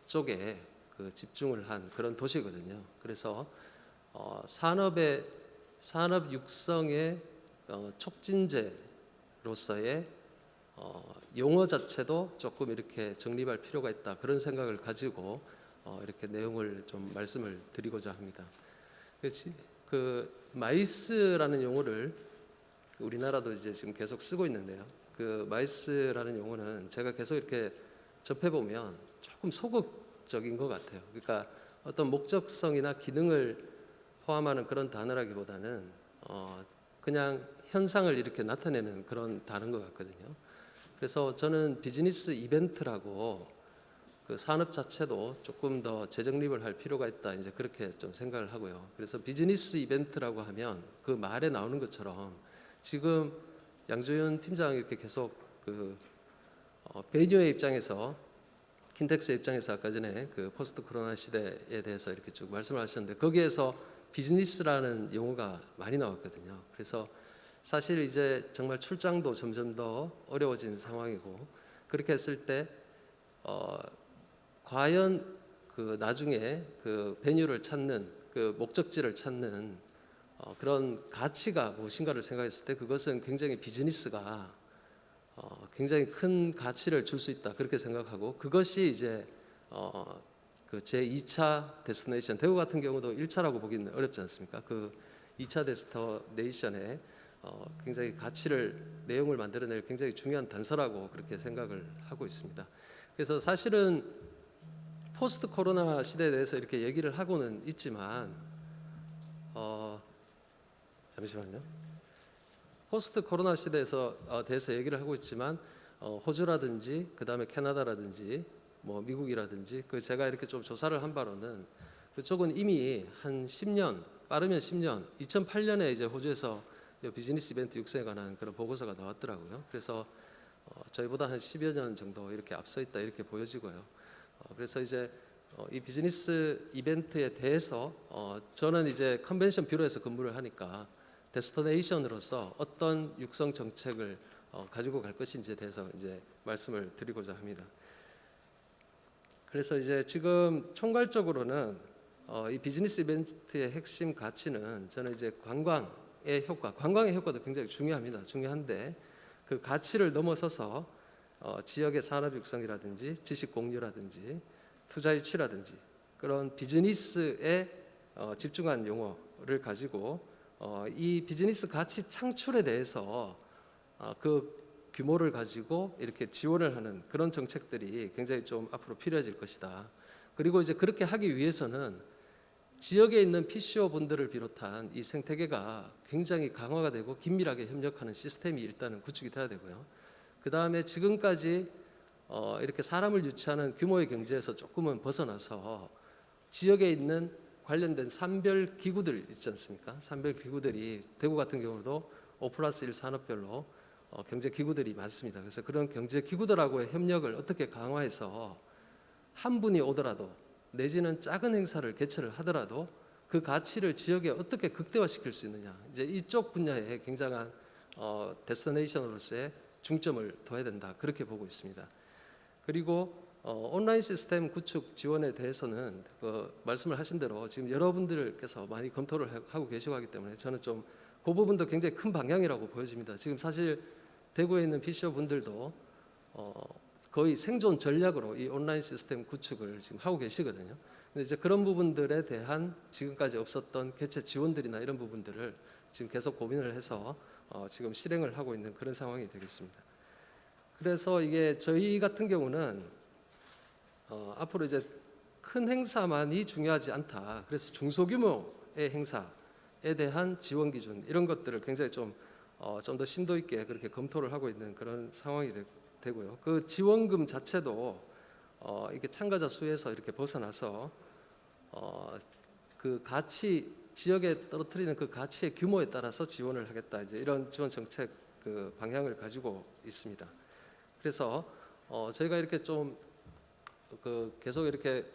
쪽에 집중을 한 그런 도시거든요. 그래서 산업 육성의 촉진제로서의 용어 자체도 조금 이렇게 정립할 필요가 있다, 그런 생각을 가지고 이렇게 내용을 좀 말씀을 드리고자 합니다. 마이스라는 용어를 우리나라도 이제 지금 계속 쓰고 있는데요. 마이스라는 용어는 제가 계속 이렇게 접해 보면 조금 소극적인 것 같아요. 그러니까 어떤 목적성이나 기능을 포함하는 그런 단어라기보다는 그냥 현상을 이렇게 나타내는 그런 단어인 것 같거든요. 그래서 저는 비즈니스 이벤트라고 산업 자체도 조금 더 재정립을 할 필요가 있다, 이제 그렇게 좀 생각을 하고요. 그래서 비즈니스 이벤트라고 하면 그 말에 나오는 것처럼 지금 양조현 팀장이 이렇게 계속 베뉴의 입장에서, 킨텍스의 입장에서 아까 전에 포스트 코로나 시대에 대해서 이렇게 쭉 말씀을 하셨는데 거기에서 비즈니스라는 용어가 많이 나왔거든요. 그래서 사실 이제 정말 출장도 점점 더 어려워진 상황이고, 그렇게 했을 때 과연 나중에 베뉴를 찾는, 목적지를 찾는 그런 가치가 무엇인가를 생각했을 때 그것은 굉장히 비즈니스가 굉장히 큰 가치를 줄 수 있다, 그렇게 생각하고, 그것이 이제 제 2차 데스티네이션, 대구 같은 경우도 1차라고 보기는 어렵지 않습니까? 2차 데스티네이션에 굉장히 내용을 만들어낼 굉장히 중요한 단서라고 그렇게 생각을 하고 있습니다. 그래서 사실은 포스트 코로나 시대에 대해서 이렇게 얘기를 하고는 있지만 잠시만요. 포스트 코로나 시대에서 대해서 얘기를 하고 있지만 호주라든지 그다음에 캐나다라든지 뭐 미국이라든지 제가 이렇게 좀 조사를 한 바로는 그쪽은 이미 한 10년, 빠르면 10년, 2008년에 이제 호주에서 비즈니스 이벤트 육성에 관한 그런 보고서가 나왔더라고요. 그래서 저희보다 한 10여 년 정도 이렇게 앞서 있다, 이렇게 보여지고요. 그래서 이제 이 비즈니스 이벤트에 대해서 저는 이제 컨벤션 뷰로에서 근무를 하니까 데스티네이션으로서 어떤 육성 정책을 가지고 갈 것인지에 대해서 이제 말씀을 드리고자 합니다. 그래서 이제 지금 총괄적으로는 이 비즈니스 이벤트의 핵심 가치는, 저는 이제 관광의 효과도 굉장히 중요합니다. 중요한데 그 가치를 넘어서서 지역의 산업 육성이라든지 지식 공유라든지 투자 유치라든지 그런 비즈니스에 집중한 용어를 가지고 이 비즈니스 가치 창출에 대해서 그 규모를 가지고 이렇게 지원을 하는 그런 정책들이 굉장히 좀 앞으로 필요해질 것이다. 그리고 이제 그렇게 하기 위해서는 지역에 있는 PCO 분들을 비롯한 이 생태계가 굉장히 강화가 되고 긴밀하게 협력하는 시스템이 일단은 구축이 돼야 되고요. 그 다음에 지금까지 이렇게 사람을 유치하는 규모의 경제에서 조금은 벗어나서 지역에 있는 관련된 산별 기구들 있지 않습니까? 산별 기구들이 대구 같은 경우도 5+1 산업별로 경제 기구들이 많습니다. 그래서 그런 경제 기구들하고의 협력을 어떻게 강화해서 한 분이 오더라도 내지는 작은 행사를 개최를 하더라도 그 가치를 지역에 어떻게 극대화시킬 수 있느냐, 이제 이쪽 분야에 굉장한 데스티네이션으로서의 중점을 둬야 된다, 그렇게 보고 있습니다. 그리고 온라인 시스템 구축 지원에 대해서는 말씀을 하신 대로 지금 여러분들께서 많이 검토를 하고 계시고 하기 때문에 저는 좀 그 부분도 굉장히 큰 방향이라고 보여집니다. 지금 사실 대구에 있는 PCO 분들도 거의 생존 전략으로 이 온라인 시스템 구축을 지금 하고 계시거든요. 근데 이제 그런 부분들에 대한 지금까지 없었던 개최 지원들이나 이런 부분들을 지금 계속 고민을 해서 지금 실행을 하고 있는 그런 상황이 되겠습니다. 그래서 이게 저희 같은 경우는 앞으로 이제 큰 행사만이 중요하지 않다. 그래서 중소규모의 행사에 대한 지원 기준 이런 것들을 굉장히 좀 더 심도 있게 그렇게 검토를 하고 있는 그런 상황이 되고요. 그 지원금 자체도 이게 참가자 수에서 이렇게 벗어나서 그 가치 지역에 떨어뜨리는 그 가치의 규모에 따라서 지원을 하겠다. 이제 이런 지원 정책 그 방향을 가지고 있습니다. 그래서 저희가 이렇게 좀 그 계속 이렇게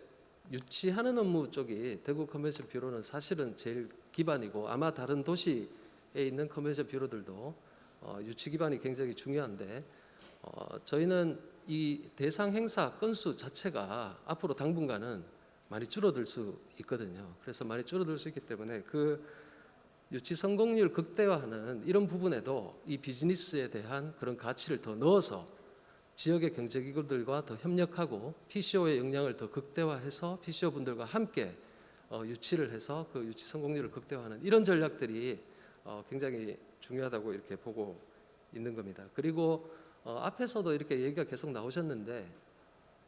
유치하는 업무 쪽이 대구 컨벤션 뷰로는 사실은 제일 기반이고 아마 다른 도시에 있는 컨벤션 뷰로들도 유치 기반이 굉장히 중요한데 저희는 이 대상 행사 건수 자체가 앞으로 당분간은 많이 줄어들 수 있거든요. 그래서 많이 줄어들 수 있기 때문에 그 유치 성공률 극대화하는 이런 부분에도 이 비즈니스에 대한 그런 가치를 더 넣어서 지역의 경제기구들과 더 협력하고 PCO의 역량을 더 극대화해서 PCO 분들과 함께 유치를 해서 그 유치 성공률을 극대화하는 이런 전략들이 굉장히 중요하다고 이렇게 보고 있는 겁니다. 그리고 앞에서도 이렇게 얘기가 계속 나오셨는데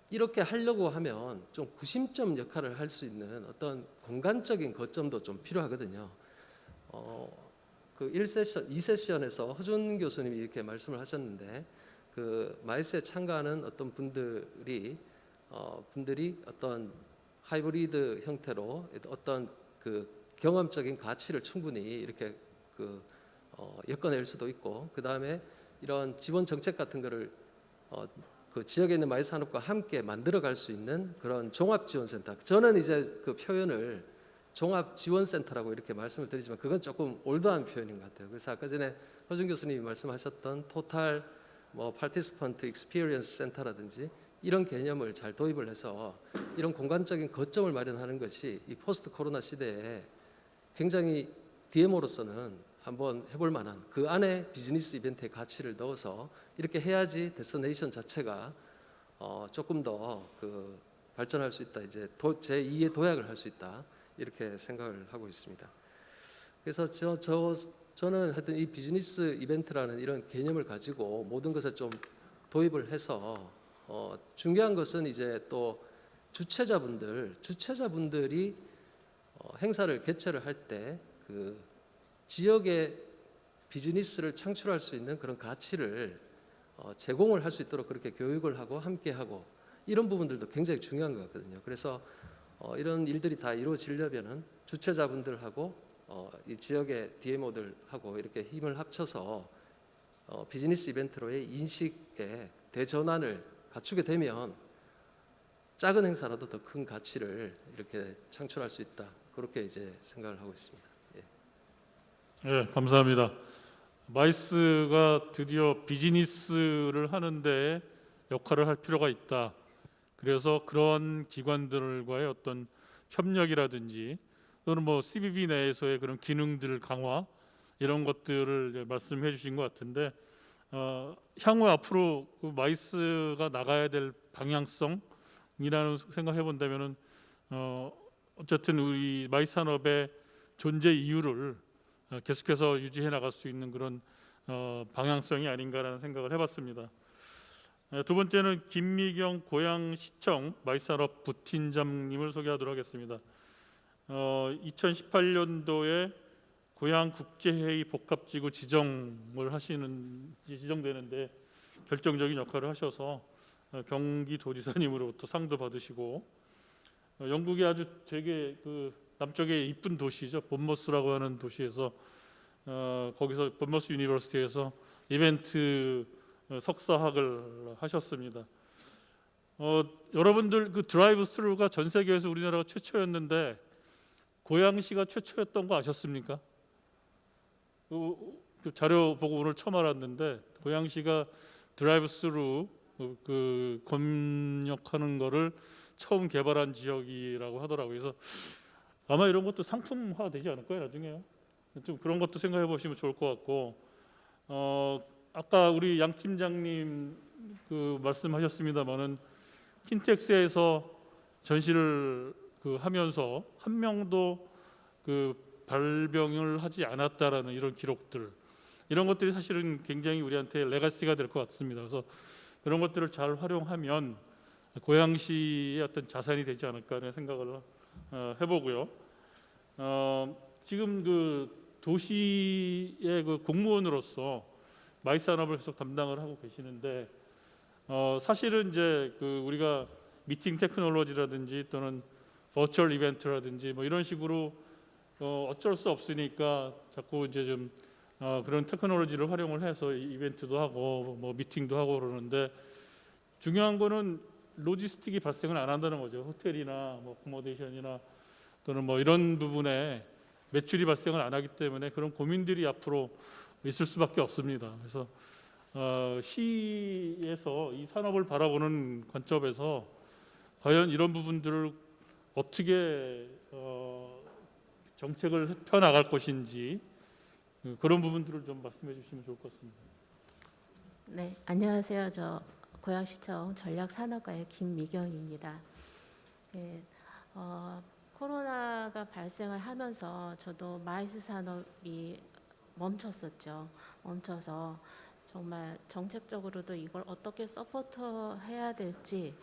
이렇게 하려고 하면 좀 구심점 역할을 할 수 있는 어떤 공간적인 거점도 좀 필요하거든요. 그 1세션, 2세션에서 허준 교수님이 이렇게 말씀을 하셨는데 그 마이스에 참가하는 어떤 분들이 어떤 하이브리드 형태로 어떤 그 경험적인 가치를 충분히 이렇게 그 엮어낼 수도 있고 그 다음에 이런 지원 정책 같은 거를 그 지역에 있는 마이스 산업과 함께 만들어갈 수 있는 그런 종합지원센터. 저는 이제 그 표현을 종합지원센터라고 이렇게 말씀을 드리지만 그건 조금 올드한 표현인 것 같아요. 그래서 아까 전에 허준 교수님이 말씀하셨던 토탈 파티스펀트 익스피리언스 센터라든지 이런 개념을 잘 도입을 해서 이런 공간적인 거점을 마련하는 것이 이 포스트 코로나 시대에 굉장히 DMO로서는 한번 해볼 만한 그 안에 비즈니스 이벤트의 가치를 넣어서 이렇게 해야지 데스티네이션 자체가 조금 더 그 발전할 수 있다. 이제 제2의 도약을 할 수 있다. 이렇게 생각을 하고 있습니다. 그래서 저는 하여튼 이 비즈니스 이벤트라는 이런 개념을 가지고 모든 것에 좀 도입을 해서 중요한 것은 이제 또 주최자분들이 행사를 개최를 할 때 그 지역의 비즈니스를 창출할 수 있는 그런 가치를 제공을 할 수 있도록 그렇게 교육을 하고 함께하고 이런 부분들도 굉장히 중요한 것 같거든요. 그래서 이런 일들이 다 이루어지려면은 주최자분들하고 이 지역의 DMO들하고 이렇게 힘을 합쳐서 비즈니스 이벤트로의 인식의 대전환을 갖추게 되면 작은 행사라도 더 큰 가치를 이렇게 창출할 수 있다. 그렇게 이제 생각을 하고 있습니다. 네, 감사합니다. 마이스가 드디어 비즈니스를 하는데 역할을 할 필요가 있다. 그래서 그런 기관들과의 어떤 협력이라든지 또는 뭐 CBB 내에서의 그런 기능들 강화 이런 것들을 이제 말씀해 주신 것 같은데 향후 앞으로 그 마이스가 나가야 될 방향성이라는 생각해 본다면은 어쨌든 우리 마이스 산업의 존재 이유를 계속해서 유지해 나갈 수 있는 그런 방향성이 아닌가라는 생각을 해봤습니다. 두 번째는 김미경 고양시청 마이스산업 부팀장님을 소개하도록 하겠습니다. 2018년도에 고양국제회의 복합지구 지정을 지정되는데 결정적인 역할을 하셔서 경기도지사님으로부터 상도 받으시고 영국의 아주 되게 그 남쪽의 이쁜 도시죠. 본머스라고 하는 도시에서 거기서 본머스 유니버시티에서 이벤트 석사학을 하셨습니다. 여러분들 그 드라이브 스루가 전 세계에서 우리나라가 최초였는데 고양시가 최초였던 거 아셨습니까? 그 자료 보고 오늘 처음 알았는데 고양시가 드라이브 스루 그 검역하는 거를 처음 개발한 지역이라고 하더라고요. 그래서 아마 이런 것도 상품화 되지 않을까요, 나중에요? 좀 그런 것도 생각해 보시면 좋을 것 같고 아까 우리 양 팀장님 그 말씀하셨습니다만은 킨텍스에서 전시를 그 하면서 한 명도 그 발병을 하지 않았다라는 이런 기록들 이런 것들이 사실은 굉장히 우리한테 레가시가 될 것 같습니다. 그래서 그런 것들을 잘 활용하면 고양시의 어떤 자산이 되지 않을까 하는 생각을 해보고요. 지금 그 도시의 그 공무원으로서 마이 산업을 계속 담당을 하고 계시는데 사실은 이제 그 우리가 미팅 테크놀로지라든지 또는 버추얼 이벤트라든지 뭐 이런 식으로 어쩔 수 없으니까 자꾸 이제 좀 그런 테크놀로지를 활용을 해서 이벤트도 하고 뭐 미팅도 하고 그러는데 중요한 거는 로지스틱이 발생을 안 한다는 거죠. 호텔이나 뭐 어코모데이션이나 또는 뭐 이런 부분에 매출이 발생을 안 하기 때문에 그런 고민들이 앞으로 있을 수밖에 없습니다. 그래서 시에서 이 산업을 바라보는 관점에서 과연 이런 부분들을 어떻게 정책을 펴 나갈 것인지 그런 부분들을 좀 말씀해 주시면 좋을 것 같습니다. 네, 안녕하세요. 저 고양시청 전략산업과의 김미경입니다. 네, 코로나가 발생을 하면서 저도 마이스 산업이 멈췄었죠. 멈춰서 정말 정책적으로도 이걸 어떻게 서포트해야 될지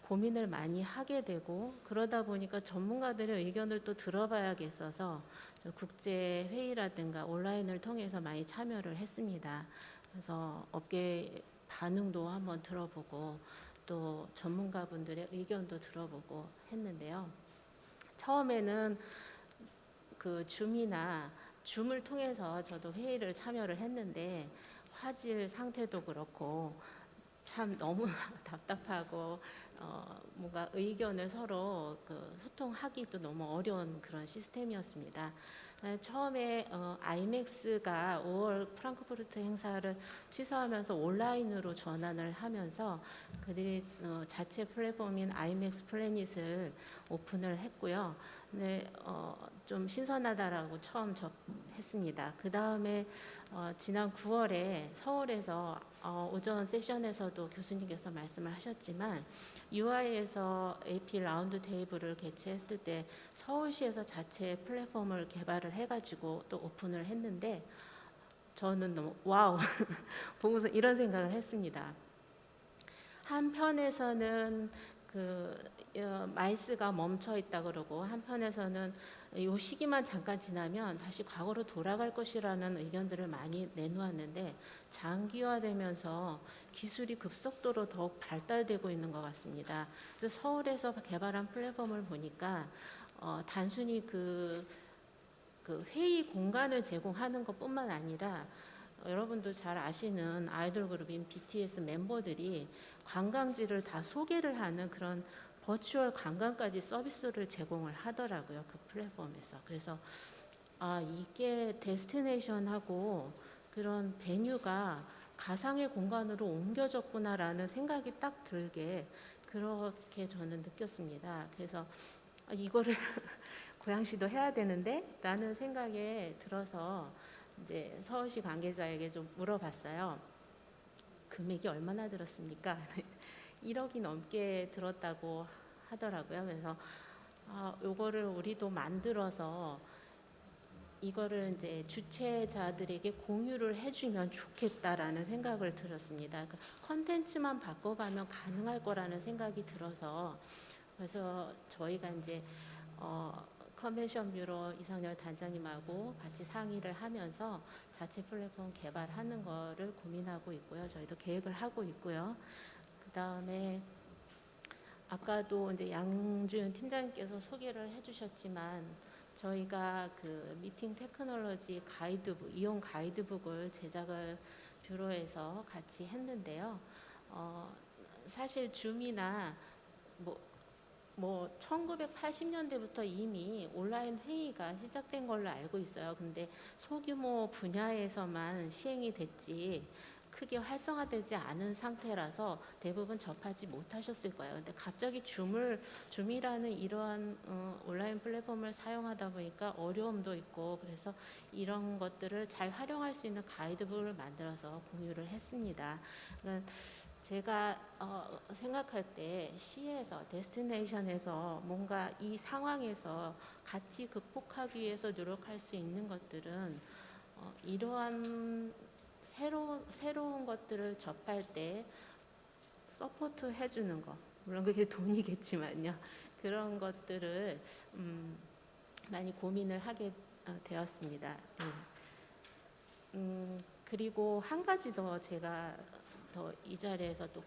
고민을 많이 하게 되고 그러다 보니까 전문가들의 의견을 또 들어봐야겠어서 국제 회의라든가 온라인을 통해서 많이 참여를 했습니다. 그래서 업계 반응도 한번 들어보고 또 전문가분들의 의견도 들어보고 했는데요. 처음에는 그 줌을 통해서 저도 회의를 참여를 했는데 화질 상태도 그렇고 참 너무 답답하고 뭔가 의견을 서로 소통하기도 너무 어려운 그런 시스템이었습니다. 처음에 아이맥스가 5월 프랑크푸르트 행사를 취소하면서 온라인으로 전환을 하면서 그들이 자체 플랫폼인 아이맥스 플래닛을 오픈을 했고요. 네, 좀 신선하다라고 처음 접했습니다. 그 다음에 지난 9월에 서울에서 오전 세션에서도 교수님께서 말씀을 하셨지만 UI에서 AP 라운드 테이블을 개최했을 때 서울시에서 자체 플랫폼을 개발을 해가지고 또 오픈을 했는데 저는 너무 와우 보고서 이런 생각을 했습니다. 한편에서는 마이스가 멈춰 있다 그러고 한편에서는 이 시기만 잠깐 지나면 다시 과거로 돌아갈 것이라는 의견들을 많이 내놓았는데 장기화되면서 기술이 급속도로 더욱 발달되고 있는 것 같습니다. 그래서 서울에서 개발한 플랫폼을 보니까 단순히 그 회의 공간을 제공하는 것뿐만 아니라 여러분도 잘 아시는 아이돌 그룹인 BTS 멤버들이 관광지를 다 소개를 하는 그런 버추얼 관광까지 서비스를 제공을 하더라고요. 그 플랫폼에서. 그래서 이게 데스티네이션하고 그런 베뉴가 가상의 공간으로 옮겨졌구나라는 생각이 딱 들게 그렇게 저는 느꼈습니다. 그래서 이거를 고양시도 해야 되는데 라는 생각에 들어서 이제 서울시 관계자에게 좀 물어봤어요. 금액이 얼마나 들었습니까? 1억이 넘게 들었다고 하더라고요. 그래서 요거를 우리도 만들어서 이거를 이제 주최자들에게 공유를 해주면 좋겠다라는 생각을 들었습니다. 컨텐츠만 바꿔가면 가능할 거라는 생각이 들어서 그래서 저희가 이제 컨벤션 뷰로 이상열 단장님하고 같이 상의를 하면서 자체 플랫폼 개발하는 거를 고민하고 있고요. 저희도 계획을 하고 있고요. 그 다음에 아까도 이제 양주윤 팀장님께서 소개를 해주셨지만 저희가 그 미팅 테크놀로지 가이드북, 이용 가이드북을 제작을 뷰로에서 같이 했는데요. 사실 줌이나 뭐 1980년대부터 이미 온라인 회의가 시작된 걸로 알고 있어요. 근데 소규모 분야에서만 시행이 됐지 크게 활성화되지 않은 상태라서 대부분 접하지 못하셨을 거예요. 근데 갑자기 줌이라는 이러한 온라인 플랫폼을 사용하다 보니까 어려움도 있고 그래서 이런 것들을 잘 활용할 수 있는 가이드북을 만들어서 공유를 했습니다. 그러니까 제가 생각할 때 시에서 데스티네이션에서 뭔가 이 상황에서 같이 극복하기 위해서 노력할 수 있는 것들은 이러한 새로운 것들을 접할 때 서포트 해주는 거, 물론 그게 돈이겠지만요. 그런 것들을 많이 고민을 하게 되었습니다. 그리고 한 가지 더 제가 더 이 자리에서 또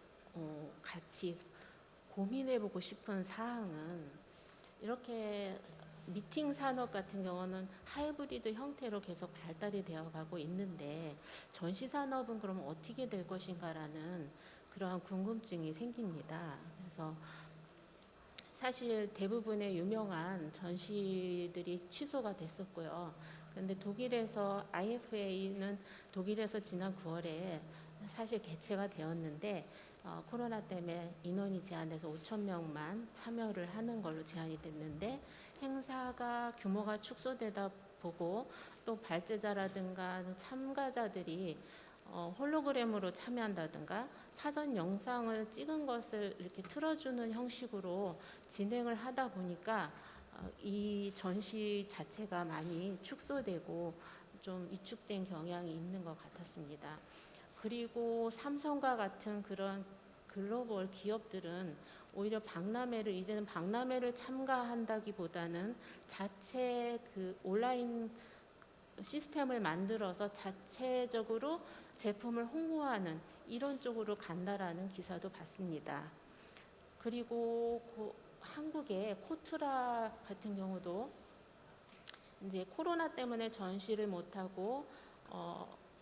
같이 고민해보고 싶은 사항은, 이렇게 미팅 산업 같은 경우는 하이브리드 형태로 계속 발달이 되어가고 있는데 전시 산업은 그럼 어떻게 될 것인가라는 그러한 궁금증이 생깁니다. 그래서 사실 대부분의 유명한 전시들이 취소가 됐었고요. 그런데 독일에서 IFA는 독일에서 지난 9월에 사실 개최가 되었는데 코로나 때문에 인원이 제한돼서 5,000명만 참여를 하는 걸로 제한이 됐는데, 행사가 규모가 축소되다 보고 또 발제자라든가 참가자들이 홀로그램으로 참여한다든가 사전 영상을 찍은 것을 이렇게 틀어주는 형식으로 진행을 하다 보니까 이 전시 자체가 많이 축소되고 좀 위축된 경향이 있는 것 같았습니다. 그리고 삼성과 같은 그런 글로벌 기업들은 오히려 박람회를, 이제는 박람회를 참가한다기보다는 자체 그 온라인 시스템을 만들어서 자체적으로 제품을 홍보하는 이런 쪽으로 간다라는 기사도 봤습니다. 그리고 한국의 코트라 같은 경우도 이제 코로나 때문에 전시를 못하고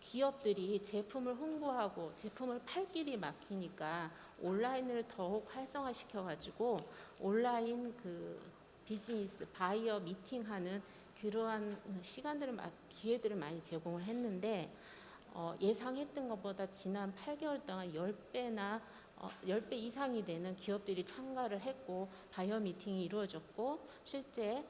기업들이 제품을 홍보하고 제품을 팔 길이 막히니까 온라인을 더욱 활성화시켜가지고 온라인 그 비즈니스 바이어 미팅하는 그러한 시간들을 기회들을 많이 제공을 했는데 예상했던 것보다 지난 8개월 동안 10배 이상이 되는 기업들이 참가를 했고 바이어 미팅이 이루어졌고 실제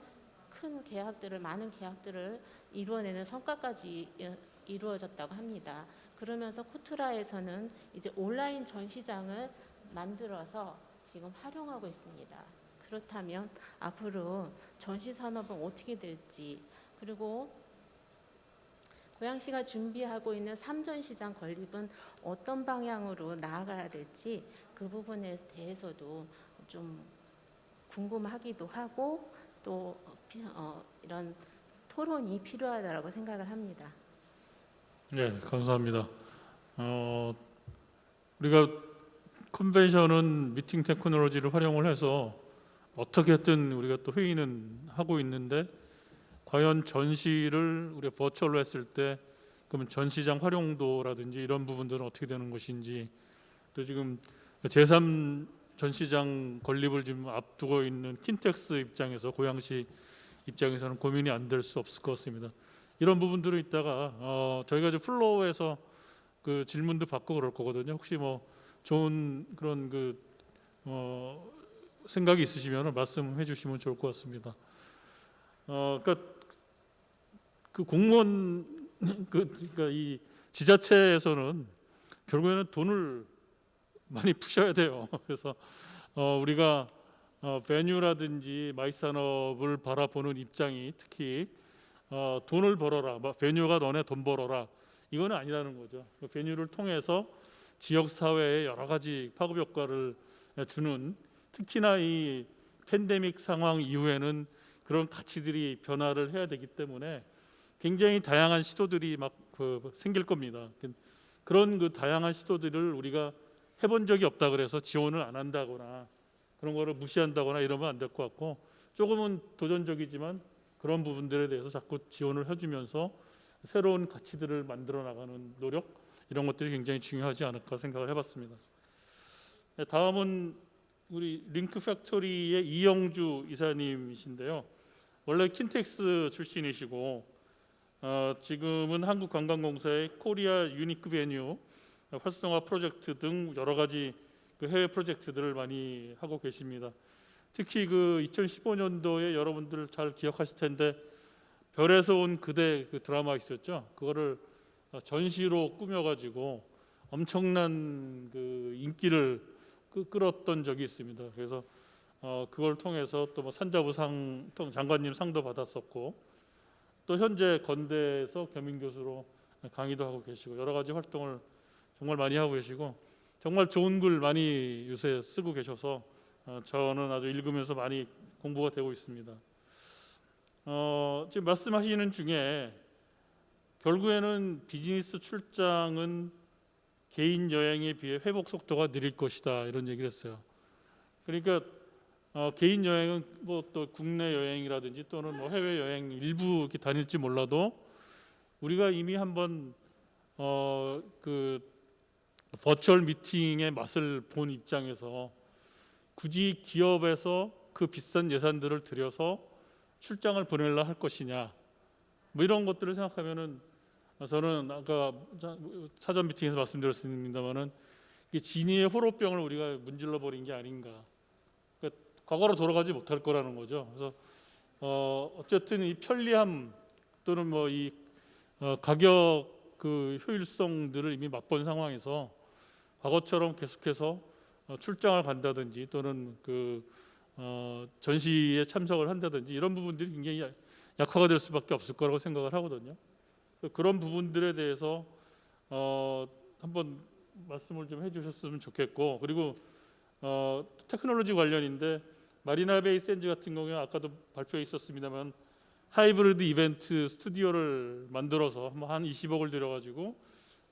많은 계약들을 이루어내는 성과까지 이루어졌다고 합니다. 그러면서 코트라에서는 이제 온라인 전시장을 만들어서 지금 활용하고 있습니다. 그렇다면 앞으로 전시 산업은 어떻게 될지, 그리고 고양시가 준비하고 있는 3전시장 건립은 어떤 방향으로 나아가야 될지 그 부분에 대해서도 좀 궁금하기도 하고 또 이런 토론이 필요하다고 생각을 합니다. 네, 감사합니다. 우리가 컨벤션은 미팅 테크놀로지를 활용을 해서 어떻게든 우리가 또 회의는 하고 있는데, 과연 전시를 우리가 버추얼로 했을 때 그러면 전시장 활용도라든지 이런 부분들은 어떻게 되는 것인지, 또 지금 제3 전시장 건립을 지금 앞두고 있는 킨텍스 입장에서, 고양시 입장에서는 고민이 안 될 수 없을 것 같습니다. 이런 부분들을 있다가 저희가 이제 플로어에서 그 질문도 받고 그럴 거거든요. 혹시 뭐 좋은 그런 생각이 있으시면 말씀해 주시면 좋을 것 같습니다. 그러니까 그 공무원 그러니까 이 지자체에서는 결국에는 돈을 많이 푸셔야 돼요. 그래서 우리가 베뉴라든지 마이산업을 바라보는 입장이 특히 돈을 벌어라, 베뉴가 너네 돈 벌어라, 이거는 아니라는 거죠. 베뉴를 통해서 지역 사회에 여러 가지 파급 효과를 주는, 특히나 이 팬데믹 상황 이후에는 그런 가치들이 변화를 해야 되기 때문에 굉장히 다양한 시도들이 막 생길 겁니다. 그런 그 다양한 시도들을 우리가 해본 적이 없다 그래서 지원을 안 한다거나 그런 거를 무시한다거나 이러면 안 될 것 같고, 조금은 도전적이지만 그런 부분들에 대해서 자꾸 지원을 해주면서 새로운 가치들을 만들어 나가는 노력, 이런 것들이 굉장히 중요하지 않을까 생각을 해봤습니다. 다음은 우리 링크 팩토리의 이영주 이사님이신데요. 원래 킨텍스 출신이시고 지금은 한국관광공사의 코리아 유니크 베뉴 활성화 프로젝트 등 여러 가지 그 해외 프로젝트들을 많이 하고 계십니다. 특히 그 2015년도에 여러분들 잘 기억하실 텐데 별에서 온 그대 그 드라마 있었죠. 그거를 전시로 꾸며가지고 엄청난 그 인기를 끌었던 적이 있습니다. 그래서 그걸 통해서 또 뭐 산자부상 장관님 상도 받았었고, 또 현재 건대에서 겸임 교수로 강의도 하고 계시고 여러 가지 활동을 정말 많이 하고 계시고, 정말 좋은 글 많이 요새 쓰고 계셔서 저는 아주 읽으면서 많이 공부가 되고 있습니다. 지금 말씀하시는 중에 결국에는 비즈니스 출장은 개인 여행에 비해 회복 속도가 느릴 것이다 이런 얘기를 했어요. 그러니까 개인 여행은 뭐 또 국내 여행이라든지 또는 뭐 해외 여행 일부 이렇게 다닐지 몰라도 우리가 이미 한번 그 버추얼 미팅의 맛을 본 입장에서 굳이 기업에서 그 비싼 예산들을 들여서 출장을 보내려 할 것이냐 뭐 이런 것들을 생각하면은 저는 아까 사전 미팅에서 말씀드렸습니다만은 진위의 호로병을 우리가 문질러 버린 게 아닌가. 그러니까 과거로 돌아가지 못할 거라는 거죠. 그래서 어쨌든 이 편리함 또는 뭐 이 가격 그 효율성들을 이미 맛본 상황에서 과거처럼 계속해서 출장을 간다든지 또는 그 전시에 참석을 한다든지 이런 부분들이 굉장히 약화가 될 수밖에 없을 거라고 생각을 하거든요. 그런 부분들에 대해서 한번 말씀을 좀 해주셨으면 좋겠고, 그리고 테크놀로지 관련인데 마리나 베이 샌즈 같은 경우에 아까도 발표에 있었습니다만 하이브리드 이벤트 스튜디오를 만들어서 한 20억을 들여가지고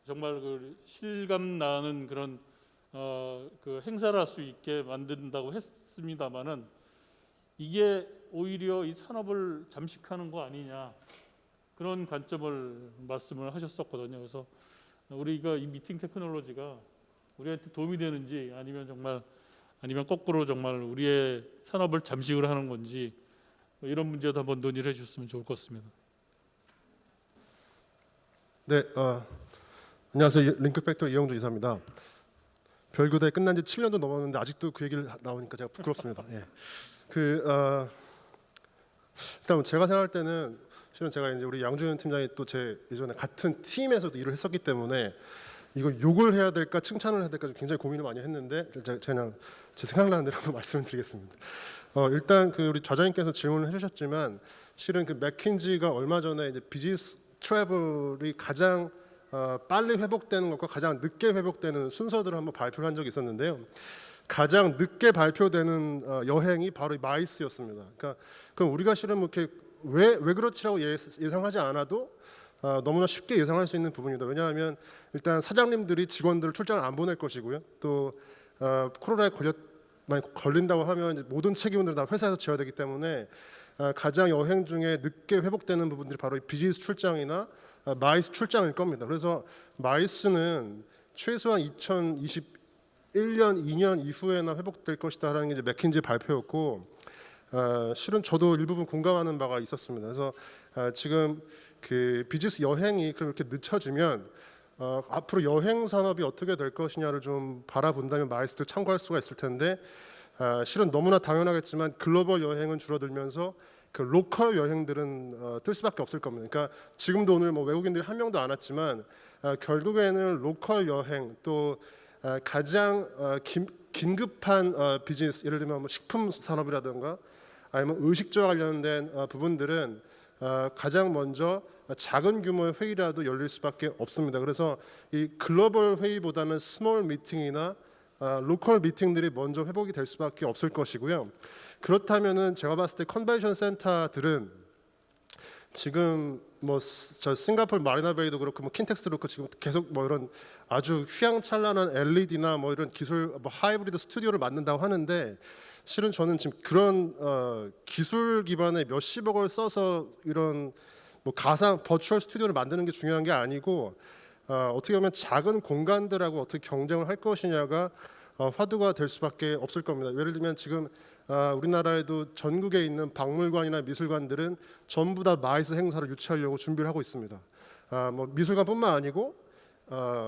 정말 그 실감 나는 그런 그 행사를 할 수 있게 만든다고 했습니다만은 이게 오히려 이 산업을 잠식하는 거 아니냐 그런 관점을 말씀을 하셨었거든요. 그래서 우리가 이 미팅 테크놀로지가 우리한테 도움이 되는지 아니면 거꾸로 정말 우리의 산업을 잠식을 하는 건지 이런 문제도 한번 논의를 해주셨으면 좋을 것 같습니다. 네, 안녕하세요. 링크팩토리 이영주 이사입니다. 별교대 끝난 지 7년도 넘었는데 아직도 그 얘기를 나오니까 제가 부끄럽습니다. 예. 일단 제가 생각할 때는 실은 제가 이제 우리 양준현 팀장이 또 제 예전에 같은 팀에서도 일을 했었기 때문에 이거 욕을 해야 될까 칭찬을 해야 될까 굉장히 고민을 많이 했는데 제가 그냥 제 생각나는 대로 한번 말씀을 드리겠습니다. 일단 그 우리 좌장님께서 질문을 해주셨지만 실은 그 맥킨지가 얼마 전에 이제 비즈니스 트래블이 가장 빨리 회복되는 것과 가장 늦게 회복되는 순서들을 한번 발표를 한 적이 있었는데요. 가장 늦게 발표되는 여행이 바로 이 마이스였습니다. 그러니까 그럼 우리가 실은 뭐 이렇게 왜 그렇지라고 예상하지 않아도 너무나 쉽게 예상할 수 있는 부분입니다. 왜냐하면 일단 사장님들이 직원들을 출장을 안 보낼 것이고요. 또 코로나에 걸린다고 하면 이제 모든 책임을 다 회사에서 져야 되기 때문에 가장 여행 중에 늦게 회복되는 부분들이 바로 이 비즈니스 출장이나 마이스 출장일 겁니다. 그래서 마이스는 최소한 2021년, 2년 이후에나 회복될 것이다라는 게 이제 맥킨지 발표였고 실은 저도 일부분 공감하는 바가 있었습니다. 그래서 지금 그 비즈니스 여행이 그렇게 늦춰지면 앞으로 여행 산업이 어떻게 될 것이냐를 좀 바라본다면 마이스를 참고할 수가 있을 텐데 실은 너무나 당연하겠지만 글로벌 여행은 줄어들면서 그 로컬 여행들은 뜰 수밖에 없을 겁니다. 그러니까 지금도 오늘 뭐 외국인들이 한 명도 안 왔지만 결국에는 로컬 여행 또 가장 긴급한 비즈니스 예를 들면 뭐 식품 산업이라든가 아니면 의식주와 관련된 부분들은 가장 먼저 작은 규모의 회의라도 열릴 수밖에 없습니다. 그래서 이 글로벌 회의보다는 스몰 미팅이나 로컬 미팅들이 먼저 회복이 될 수밖에 없을 것이고요. 그렇다면은 제가 봤을 때 컨벤션 센터들은 지금 뭐 저 싱가포르 마리나베이도 그렇고 뭐 킨텍스도 그렇고 지금 계속 뭐 이런 아주 휘황찬란한 LED나 뭐 이런 기술 뭐 하이브리드 스튜디오를 만든다고 하는데 실은 저는 지금 그런 기술 기반의 몇십억을 써서 이런 뭐 가상 버추얼 스튜디오를 만드는 게 중요한 게 아니고 어떻게 보면 작은 공간들하고 어떻게 경쟁을 할 것이냐가 화두가 될 수밖에 없을 겁니다. 예를 들면 지금 우리나라에도 전국에 있는 박물관이나 미술관들은 전부 다 마이스 행사를 유치하려고 준비를 하고 있습니다. 뭐 미술관뿐만 아니고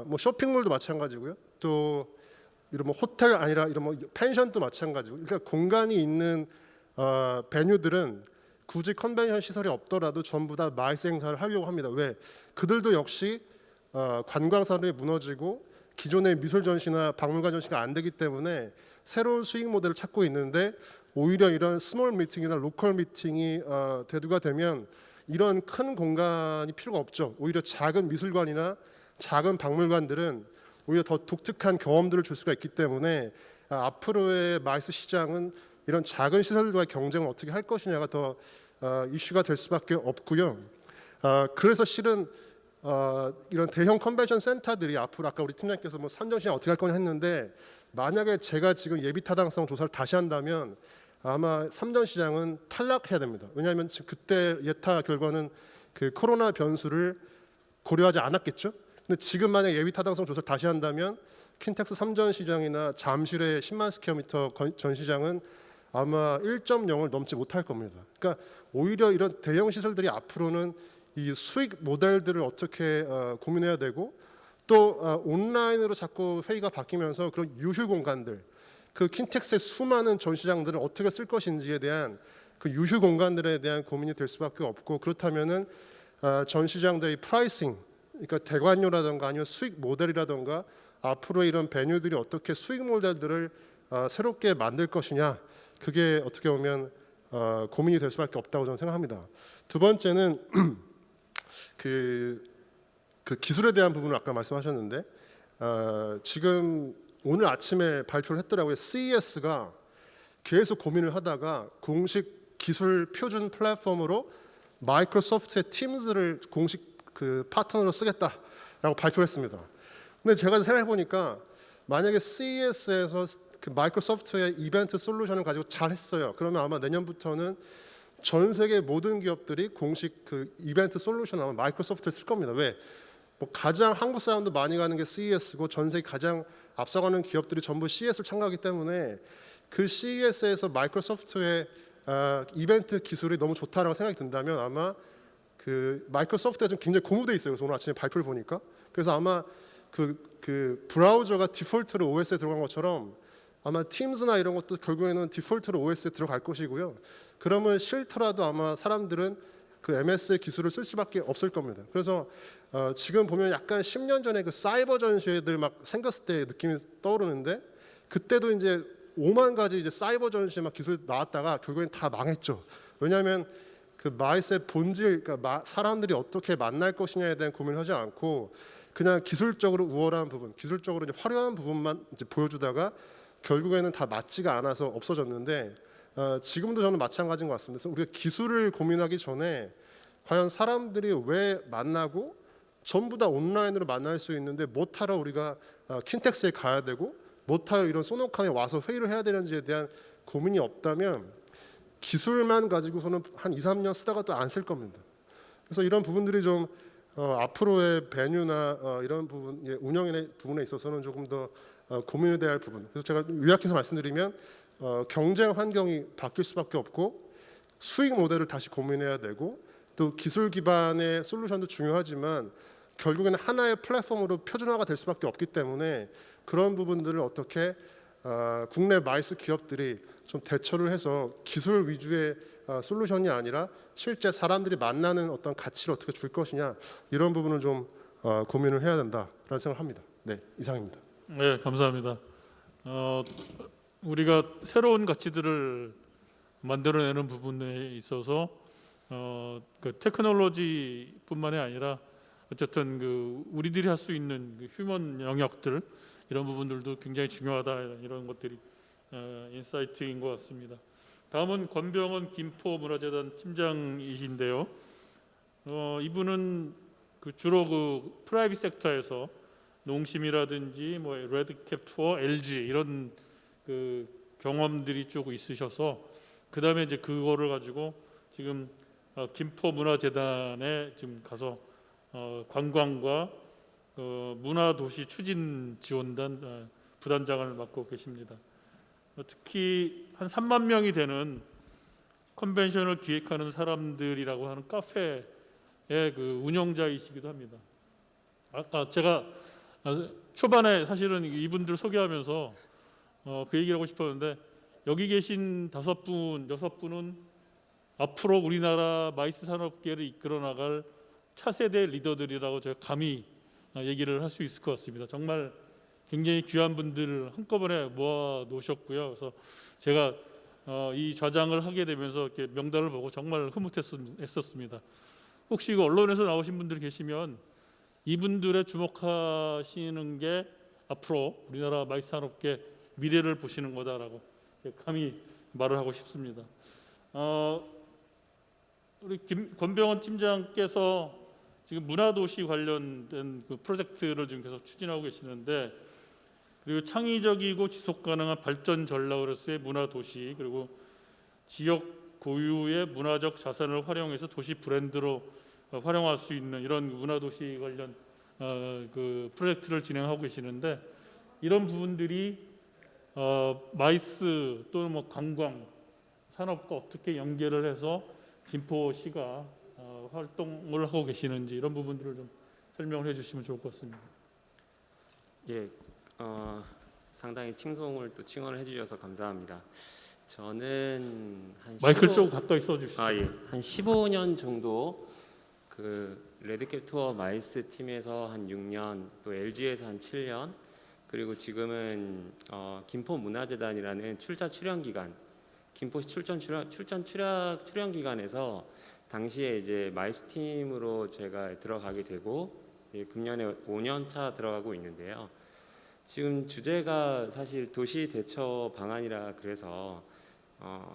뭐 쇼핑몰도 마찬가지고요. 또 이런 뭐 호텔 아니라 이런 뭐 펜션도 마찬가지고. 그러니까 공간이 있는 베뉴들은 굳이 컨벤션 시설이 없더라도 전부 다 마이스 행사를 하려고 합니다. 왜? 그들도 역시 관광 산업이 무너지고 기존의 미술 전시나 박물관 전시가 안 되기 때문에 새로운 수익 모델을 찾고 있는데 오히려 이런 스몰 미팅이나 로컬 미팅이 대두가 되면 이런 큰 공간이 필요가 없죠. 오히려 작은 미술관이나 작은 박물관들은 오히려 더 독특한 경험들을 줄 수가 있기 때문에 앞으로의 마이스 시장은 이런 작은 시설들과의 경쟁을 어떻게 할 것이냐가 더 이슈가 될 수밖에 없고요. 그래서 실은 이런 대형 컨벤션 센터들이 앞으로 아까 우리 팀장님께서 뭐 선전시장 어떻게 할 거냐 했는데 만약에 제가 지금 예비 타당성 조사를 다시 한다면 아마 삼전시장은 탈락해야 됩니다. 왜냐하면 지금 그때 예타 결과는 그 코로나 변수를 고려하지 않았겠죠. 근데 지금 만약 예비 타당성 조사를 다시 한다면 킨텍스 삼전시장이나 잠실의 10만 스퀘어미터 전시장은 아마 1.0을 넘지 못할 겁니다. 그러니까 오히려 이런 대형 시설들이 앞으로는 이 수익 모델들을 어떻게 고민해야 되고 또 온라인으로 자꾸 회의가 바뀌면서 그런 유휴 공간들, 그 킨텍스의 수많은 전시장들을 어떻게 쓸 것인지에 대한 그 유휴 공간들에 대한 고민이 될 수밖에 없고 그렇다면은 전시장들의 프라이싱, 그러니까 대관료라든가 아니면 수익 모델이라든가 앞으로 이런 베뉴들이 어떻게 수익 모델들을 새롭게 만들 것이냐 그게 어떻게 보면 고민이 될 수밖에 없다고 저는 생각합니다. 두 번째는 그 기술에 대한 부분을 아까 말씀하셨는데 지금 오늘 아침에 발표를 했더라고요. CES가 계속 고민을 하다가 공식 기술 표준 플랫폼으로 마이크로소프트의 팀즈를 공식 그 파트너로 쓰겠다라고 발표를 했습니다. 근데 제가 생각해 보니까 만약에 CES에서 그 마이크로소프트의 이벤트 솔루션을 가지고 잘했어요. 그러면 아마 내년부터는 전 세계 모든 기업들이 공식 그 이벤트 솔루션을 아마 마이크로소프트를 쓸 겁니다. 왜? 뭐 가장 한국 사람도 많이 가는 게 CES고 전 세계 가장 앞서가는 기업들이 전부 CES를 참가하기 때문에 그 CES에서 마이크로소프트의 이벤트 기술이 너무 좋다라고 생각이 든다면 아마 그 마이크로소프트가 지금 굉장히 고무돼 있어요. 그래서 오늘 아침에 발표를 보니까 그래서 아마 그 브라우저가 디폴트로 OS에 들어간 것처럼 아마 팀즈나 이런 것도 결국에는 디폴트로 OS에 들어갈 것이고요. 그러면 싫더라도 아마 사람들은 그 MS 기술을 쓸 수밖에 없을 겁니다. 그래서 지금 보면 약간 10년 전에 그 사이버 전시회들 막 생겼을 때 느낌이 떠오르는데 그때도 이제 5만 가지 이제 사이버 전시 막 기술 나왔다가 결국엔 다 망했죠. 왜냐하면 그 마이스의 본질, 그러니까 사람들이 어떻게 만날 것이냐에 대한 고민을 하지 않고 그냥 기술적으로 우월한 부분, 기술적으로 이제 화려한 부분만 이제 보여주다가 결국에는 다 맞지가 않아서 없어졌는데 지금도 저는 마찬가지인 것 같습니다. 그래서 우리가 기술을 고민하기 전에 과연 사람들이 왜 만나고 전부 다 온라인으로 만날 수 있는데 못하러 우리가 킨텍스에 가야 되고 못하러 이런 소노칸에 와서 회의를 해야 되는지에 대한 고민이 없다면 기술만 가지고서는 한 2, 3년 쓰다가 또 안 쓸 겁니다. 그래서 이런 부분들이 좀 앞으로의 베뉴나 이런 부분, 운영의 부분에 있어서는 조금 더 고민을 해야 할 부분. 그래서 제가 요약해서 말씀드리면 경쟁 환경이 바뀔 수밖에 없고 수익 모델을 다시 고민해야 되고 또 기술 기반의 솔루션도 중요하지만 결국에는 하나의 플랫폼으로 표준화가 될 수밖에 없기 때문에 그런 부분들을 어떻게 국내 마이스 기업들이 좀 대처를 해서 기술 위주의 솔루션이 아니라 실제 사람들이 만나는 어떤 가치를 어떻게 줄 것이냐 이런 부분을 좀 고민을 해야 된다라는 생각을 합니다. 네, 이상입니다. 네, 감사합니다. 우리가 새로운 가치들을 만들어내는 부분에 있어서 그 테크놀로지뿐만이 아니라 어쨌든 그 우리들이 할 수 있는 그 휴먼 영역들 이런 부분들도 굉장히 중요하다 이런 것들이 인사이트인 것 같습니다. 다음은 권병원 김포문화재단 팀장이신데요. 이분은 그 주로 그 프라이빗 섹터에서 농심이라든지 뭐 레드캡 투어, LG 이런 그 경험들이 쭉 있으셔서 그 다음에 이제 그거를 가지고 지금 김포문화재단에 지금 가서 관광과 문화도시 추진 지원단 부단장을 맡고 계십니다. 특히 한 3만 명이 되는 컨벤션을 기획하는 사람들이라고 하는 카페의 그 운영자이시기도 합니다. 아까 제가 초반에 사실은 이분들 소개하면서 그 얘기를 하고 싶었는데 여기 계신 5분, 6분은 앞으로 우리나라 마이스 산업계를 이끌어 나갈 차세대 리더들이라고 제가 감히 얘기를 할 수 있을 것 같습니다. 정말 굉장히 귀한 분들을 한꺼번에 모아 놓으셨고요. 그래서 제가 이 좌장을 하게 되면서 이렇게 명단을 보고 정말 흐뭇했었습니다. 혹시 이거 언론에서 나오신 분들 계시면 이분들의 주목하시는 게 앞으로 우리나라 마이스 산업계 미래를 보시는 거다라고 감히 말을 하고 싶습니다. 우리 권병원 팀장께서 지금 문화도시 관련된 그 프로젝트를 지금 계속 추진하고 계시는데, 그리고 창의적이고 지속 가능한 발전 전략으로서의 문화도시, 그리고 지역 고유의 문화적 자산을 활용해서 도시 브랜드로 활용할 수 있는 이런 문화도시 관련 그 프로젝트를 진행하고 계시는데, 이런 부분들이 마이스 또는 뭐 관광 산업과 어떻게 연계를 해서 김포시가 활동을 하고 계시는지 이런 부분들을 좀 설명을 해주시면 좋을 것 같습니다. 예, 상당히 칭송을 또 칭언을 해주셔서 감사합니다. 저는 한 마이크를 좀 가까이 써주시죠. 예, 한 15년 정도 그 레드캡 투어 마이스 팀에서 한 6년, 또 LG에서 한 7년, 그리고 지금은 김포 문화재단이라는 출자 출연 기관, 김포시 출전 출연 기관에서 당시에 이제 마이스 팀으로 제가 들어가게 되고, 금년에 5년 차 들어가고 있는데요. 지금 주제가 사실 도시 대처 방안이라 그래서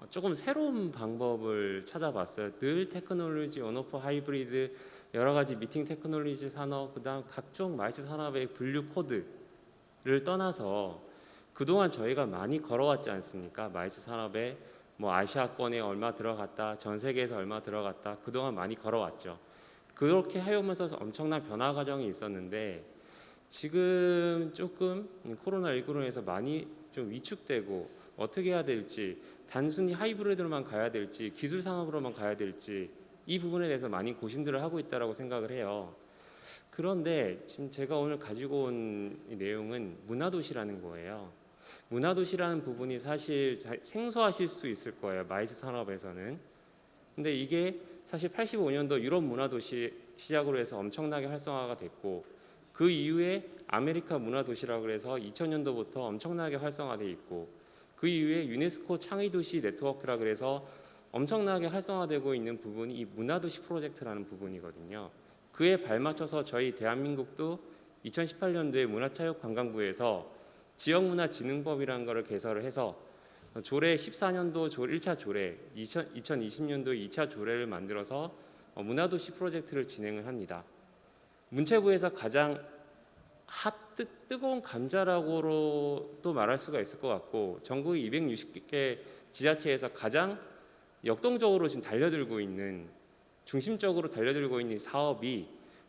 조금 새로운 방법을 찾아봤어요. 늘 테크놀로지, 온오프 하이브리드, 여러 가지 미팅 테크놀로지 산업, 그다음 각종 마이스 산업의 분류 코드를 떠나서 그동안 저희가 많이 걸어왔지 않습니까? 마이스 산업에 뭐 아시아권에 얼마 들어갔다, 전 세계에서 얼마 들어갔다, 그동안 많이 걸어왔죠. 그렇게 해오면서 엄청난 변화 과정이 있었는데, 지금 조금 코로나19로 인해서 많이 좀 위축되고 어떻게 해야 될지, 단순히 하이브리드로만 가야 될지 기술 산업으로만 가야 될지, 이 부분에 대해서 많이 고심들을 하고 있다라고 생각을 해요. 그런데 지금 제가 오늘 가지고 온 이 내용은 문화도시라는 거예요. 문화도시라는 부분이 사실 생소하실 수 있을 거예요, 마이스 산업에서는. 근데 이게 사실 85년도 유럽 문화도시 시작으로 해서 엄청나게 활성화가 됐고, 그 이후에 아메리카 문화도시라고 해서 2000년도부터 엄청나게 활성화돼 있고, 그 이후에 유네스코 창의도시 네트워크라 그래서 엄청나게 활성화되고 있는 부분이 이 문화도시 프로젝트라는 부분이거든요. 그에 발맞춰서 저희 대한민국도 2018년도에 문화체육관광부에서 지역문화진흥법이라는 것을 개설을 해서 조례 14년도 1차 조례, 2020년도 2차 조례를 만들어서 문화도시 프로젝트를 진행을 합니다. 문체부에서 가장 뜨거운 감자라고도 말할 수가 있을 것 같고, 전국 260개 지자체에서 가장 역동적으로 지금 달려들고 있는, 중심적으로 달려들고 있는 사업이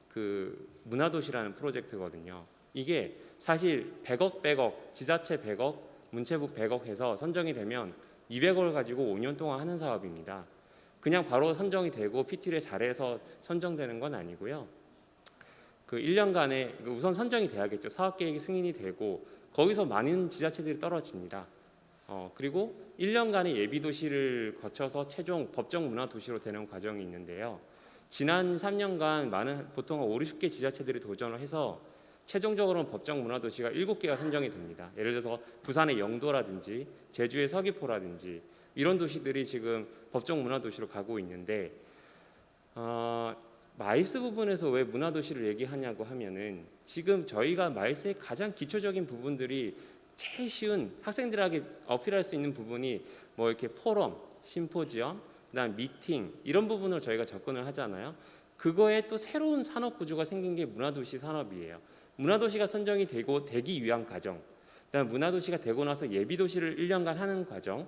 그 문화도시라는 프로젝트거든요. 이게 사실 100억, 지자체 100억, 문체부 100억 해서 선정이 되면 200억을 가지고 5년 동안 하는 사업입니다. 그냥 바로 선정이 되고 PT를 잘해서 선정되는 건 아니고요. 그 1년간에 우선 선정이 돼야겠죠. 사업계획이 승인이 되고 거기서 많은 지자체들이 떨어집니다. 그리고 1년간의 예비도시를 거쳐서 최종 법정 문화도시로 되는 과정이 있는데요. 지난 3년간 보통 5, 60개 지자체들이 도전을 해서 최종적으로는 법정 문화도시가 7개가 선정이 됩니다. 예를 들어서 부산의 영도라든지 제주의 서귀포라든지 이런 도시들이 지금 법정 문화도시로 가고 있는데, 마이스 부분에서 왜 문화도시를 얘기하냐고 하면은, 지금 저희가 마이스의 가장 기초적인 부분들이 제일 쉬운, 학생들에게 어필할 수 있는 부분이 뭐 이렇게 포럼, 심포지엄, 그다음 미팅, 이런 부분을 저희가 접근을 하잖아요. 그거에 또 새로운 산업 구조가 생긴 게 문화도시 산업이에요. 문화도시가 선정이 되기 위한 과정, 그다음 문화도시가 되고 나서 예비도시를 1년간 하는 과정,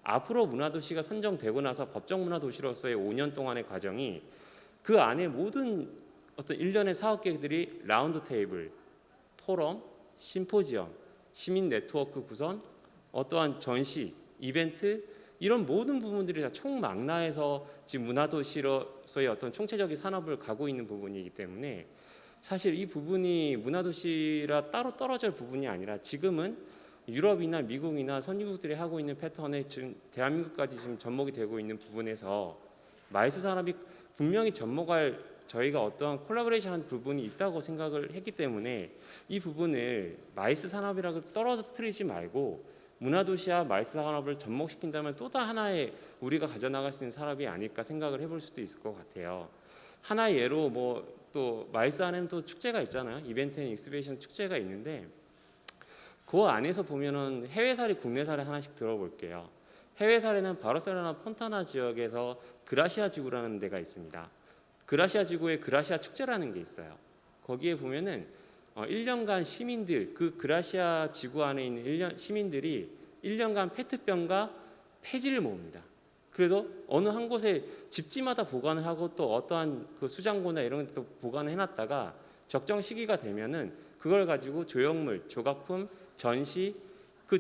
앞으로 문화도시가 선정되고 나서 법정 문화도시로서의 5년 동안의 과정이, 그 안에 모든 어떤 일련의 사업 계획들이 라운드 테이블, 포럼, 심포지엄, 시민 네트워크 구성, 어떠한 전시, 이벤트, 이런 모든 부분들이 다 총망라해서 지금 문화도시로서의 어떤 총체적인 산업을 가고 있는 부분이기 때문에, 사실 이 부분이 문화도시라 따로 떨어질 부분이 아니라 지금은 유럽이나 미국이나 선진국들이 하고 있는 패턴에 지금 대한민국까지 지금 접목이 되고 있는 부분에서 마이스 산업이 분명히 접목할, 저희가 어떠한 콜라보레이션한 부분이 있다고 생각을 했기 때문에 이 부분을 마이스 산업이라고 떨어뜨리지 말고 문화도시와 마이스 산업을 접목시킨다면 또 하나의 우리가 가져나갈 수 있는 산업이 아닐까 생각을 해볼 수도 있을 것 같아요. 하나의 예로 또 마이스 안에는 또 축제가 있잖아요. 이벤트 앤 익스비션 축제가 있는데, 그 안에서 보면은 해외 사례, 국내 사례 하나씩 들어볼게요. 해외 사례는 바르셀로나 폰타나 지역에서 그라시아 지구라는 데가 있습니다. 그라시아 지구에 그라시아 축제라는 게 있어요. 거기에 보면은 1년간 시민들, 그 그라시아 지구 안에 있는 시민들이 1년간 페트병과 폐지를 모읍니다. 그래서 어느 한 곳에 집지마다 보관을 하고 또 어떠한 그 수장고나 이런 데도 보관을 해놨다가 적정 시기가 되면은 그걸 가지고 조형물, 조각품, 전시, 그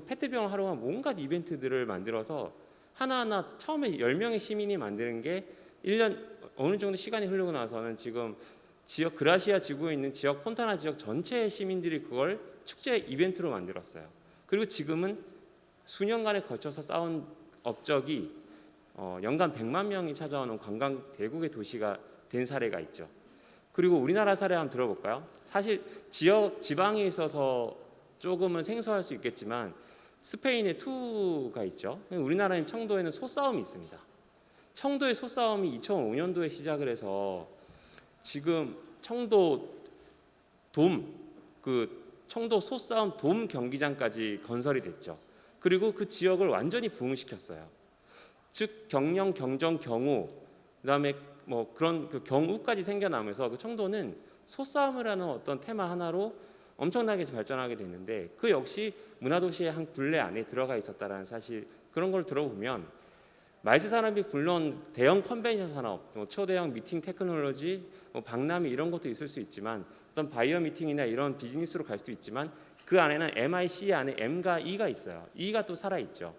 페트병을 활용한 온갖 이벤트들을 만들어서 하나하나 처음에 10명의 시민이 만드는 게 1년 어느 정도 시간이 흐르고 나서는 지금 지역 그라시아 지구에 있는 지역 폰타나 지역 전체의 시민들이 그걸 축제 이벤트로 만들었어요. 그리고 지금은 수년간에 걸쳐서 쌓은 업적이 연간 100만 명이 찾아오는 관광 대국의 도시가 된 사례가 있죠. 그리고 우리나라 사례 한번 들어볼까요? 사실 지방에 있어서 조금은 생소할 수 있겠지만 스페인의 투가 있죠. 우리나라인 청도에는 소싸움이 있습니다. 청도의 소싸움이 2005년도에 시작을 해서 지금 청도 청도 소싸움 돔 경기장까지 건설이 됐죠. 그리고 그 지역을 완전히 부흥시켰어요. 즉 경영, 경정, 경우, 그다음에 뭐 그런 그 경우까지 생겨나면서 그 청도는 소싸움을 하는 어떤 테마 하나로 엄청나게 발전하게 됐는데 그 역시 문화도시의 한 굴레 안에 들어가 있었다라는 사실 그런 걸 들어보면 마이스 산업이 물론 대형 컨벤션 산업, 초대형 미팅 테크놀로지, 박람회 이런 것도 있을 수 있지만 어떤 바이어 미팅이나 이런 비즈니스로 갈 수도 있지만 그 안에는 MIC 안에 M과 E가 있어요. E가 또 살아 있죠.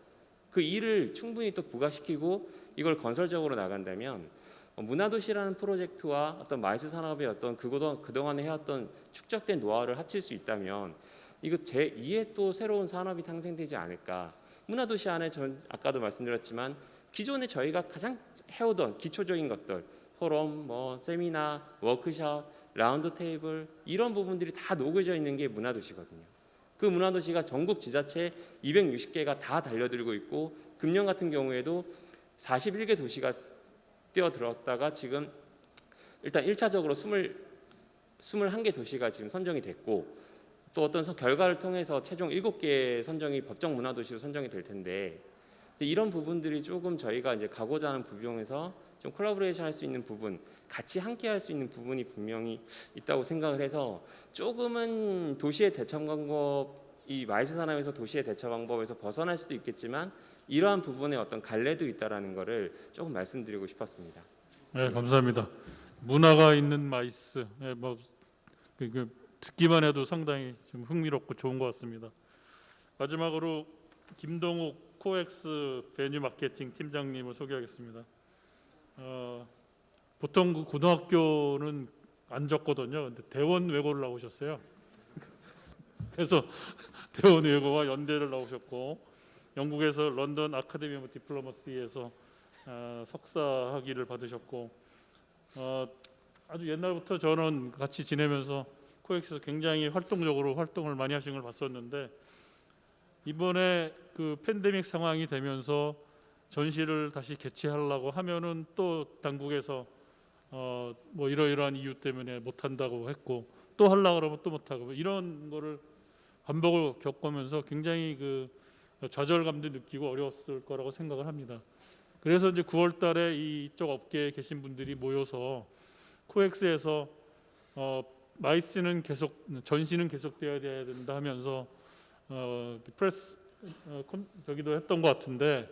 그 E를 충분히 또 부각시키고 이걸 건설적으로 나간다면 문화도시라는 프로젝트와 어떤 마이스 산업의 어떤 그동안에 해왔던 축적된 노하우를 합칠 수 있다면 이거 제2의 또 새로운 산업이 탄생되지 않을까. 문화도시 안에 전 아까도 말씀드렸지만 기존에 저희가 가장 해오던 기초적인 것들 포럼, 세미나, 워크숍, 라운드 테이블 이런 부분들이 다 녹여져 있는 게 문화도시거든요. 그 문화도시가 전국 지자체 260개가 다 달려들고 있고 금년 같은 경우에도 41개 도시가 뛰어들었다가 지금 일단 1차적으로 21개 도시가 지금 선정이 됐고 또 어떤 결과를 통해서 최종 7개 선정이 법정 문화도시로 선정이 될 텐데 이런 부분들이 조금 저희가 이제 가고자 하는 부분에서 좀 콜라보레이션 할 수 있는 부분, 같이 함께 할 수 있는 부분이 분명히 있다고 생각을 해서 조금은 도시의 대처 방법, 이 마이스 산업에서 도시의 대처 방법에서 벗어날 수도 있겠지만 이러한 부분에 어떤 갈래도 있다라는 거를 조금 말씀드리고 싶었습니다. 네, 감사합니다. 문화가 있는 마이스, 듣기만 해도 상당히 좀 흥미롭고 좋은 것 같습니다. 마지막으로 김동욱 코엑스 베뉴 마케팅 팀장님을 소개하겠습니다. 보통 그 고등학교는 안 적거든요. 근데 대원 외고를 나오셨어요. 그래서 대원 외고와 연대를 나오셨고 영국에서 런던 아카데미 오브 디플로머시에서 석사 학위를 받으셨고 아주 옛날부터 저는 같이 지내면서 코엑스에서 굉장히 활동적으로 활동을 많이 하신 걸 봤었는데 이번에 그 팬데믹 상황이 되면서 전시를 다시 개최하려고 하면은 또 당국에서 이러이러한 이유 때문에 못 한다고 했고 또 하려고 그러면 또 못 하고 이런 거를 반복을 겪으면서 굉장히 그 좌절감도 느끼고 어려웠을 거라고 생각을 합니다. 그래서 이제 9월 달에 이쪽 업계에 계신 분들이 모여서 코엑스에서 마이스는 계속 전시는 계속돼야 된다 하면서 프레스 저기도 했던 것 같은데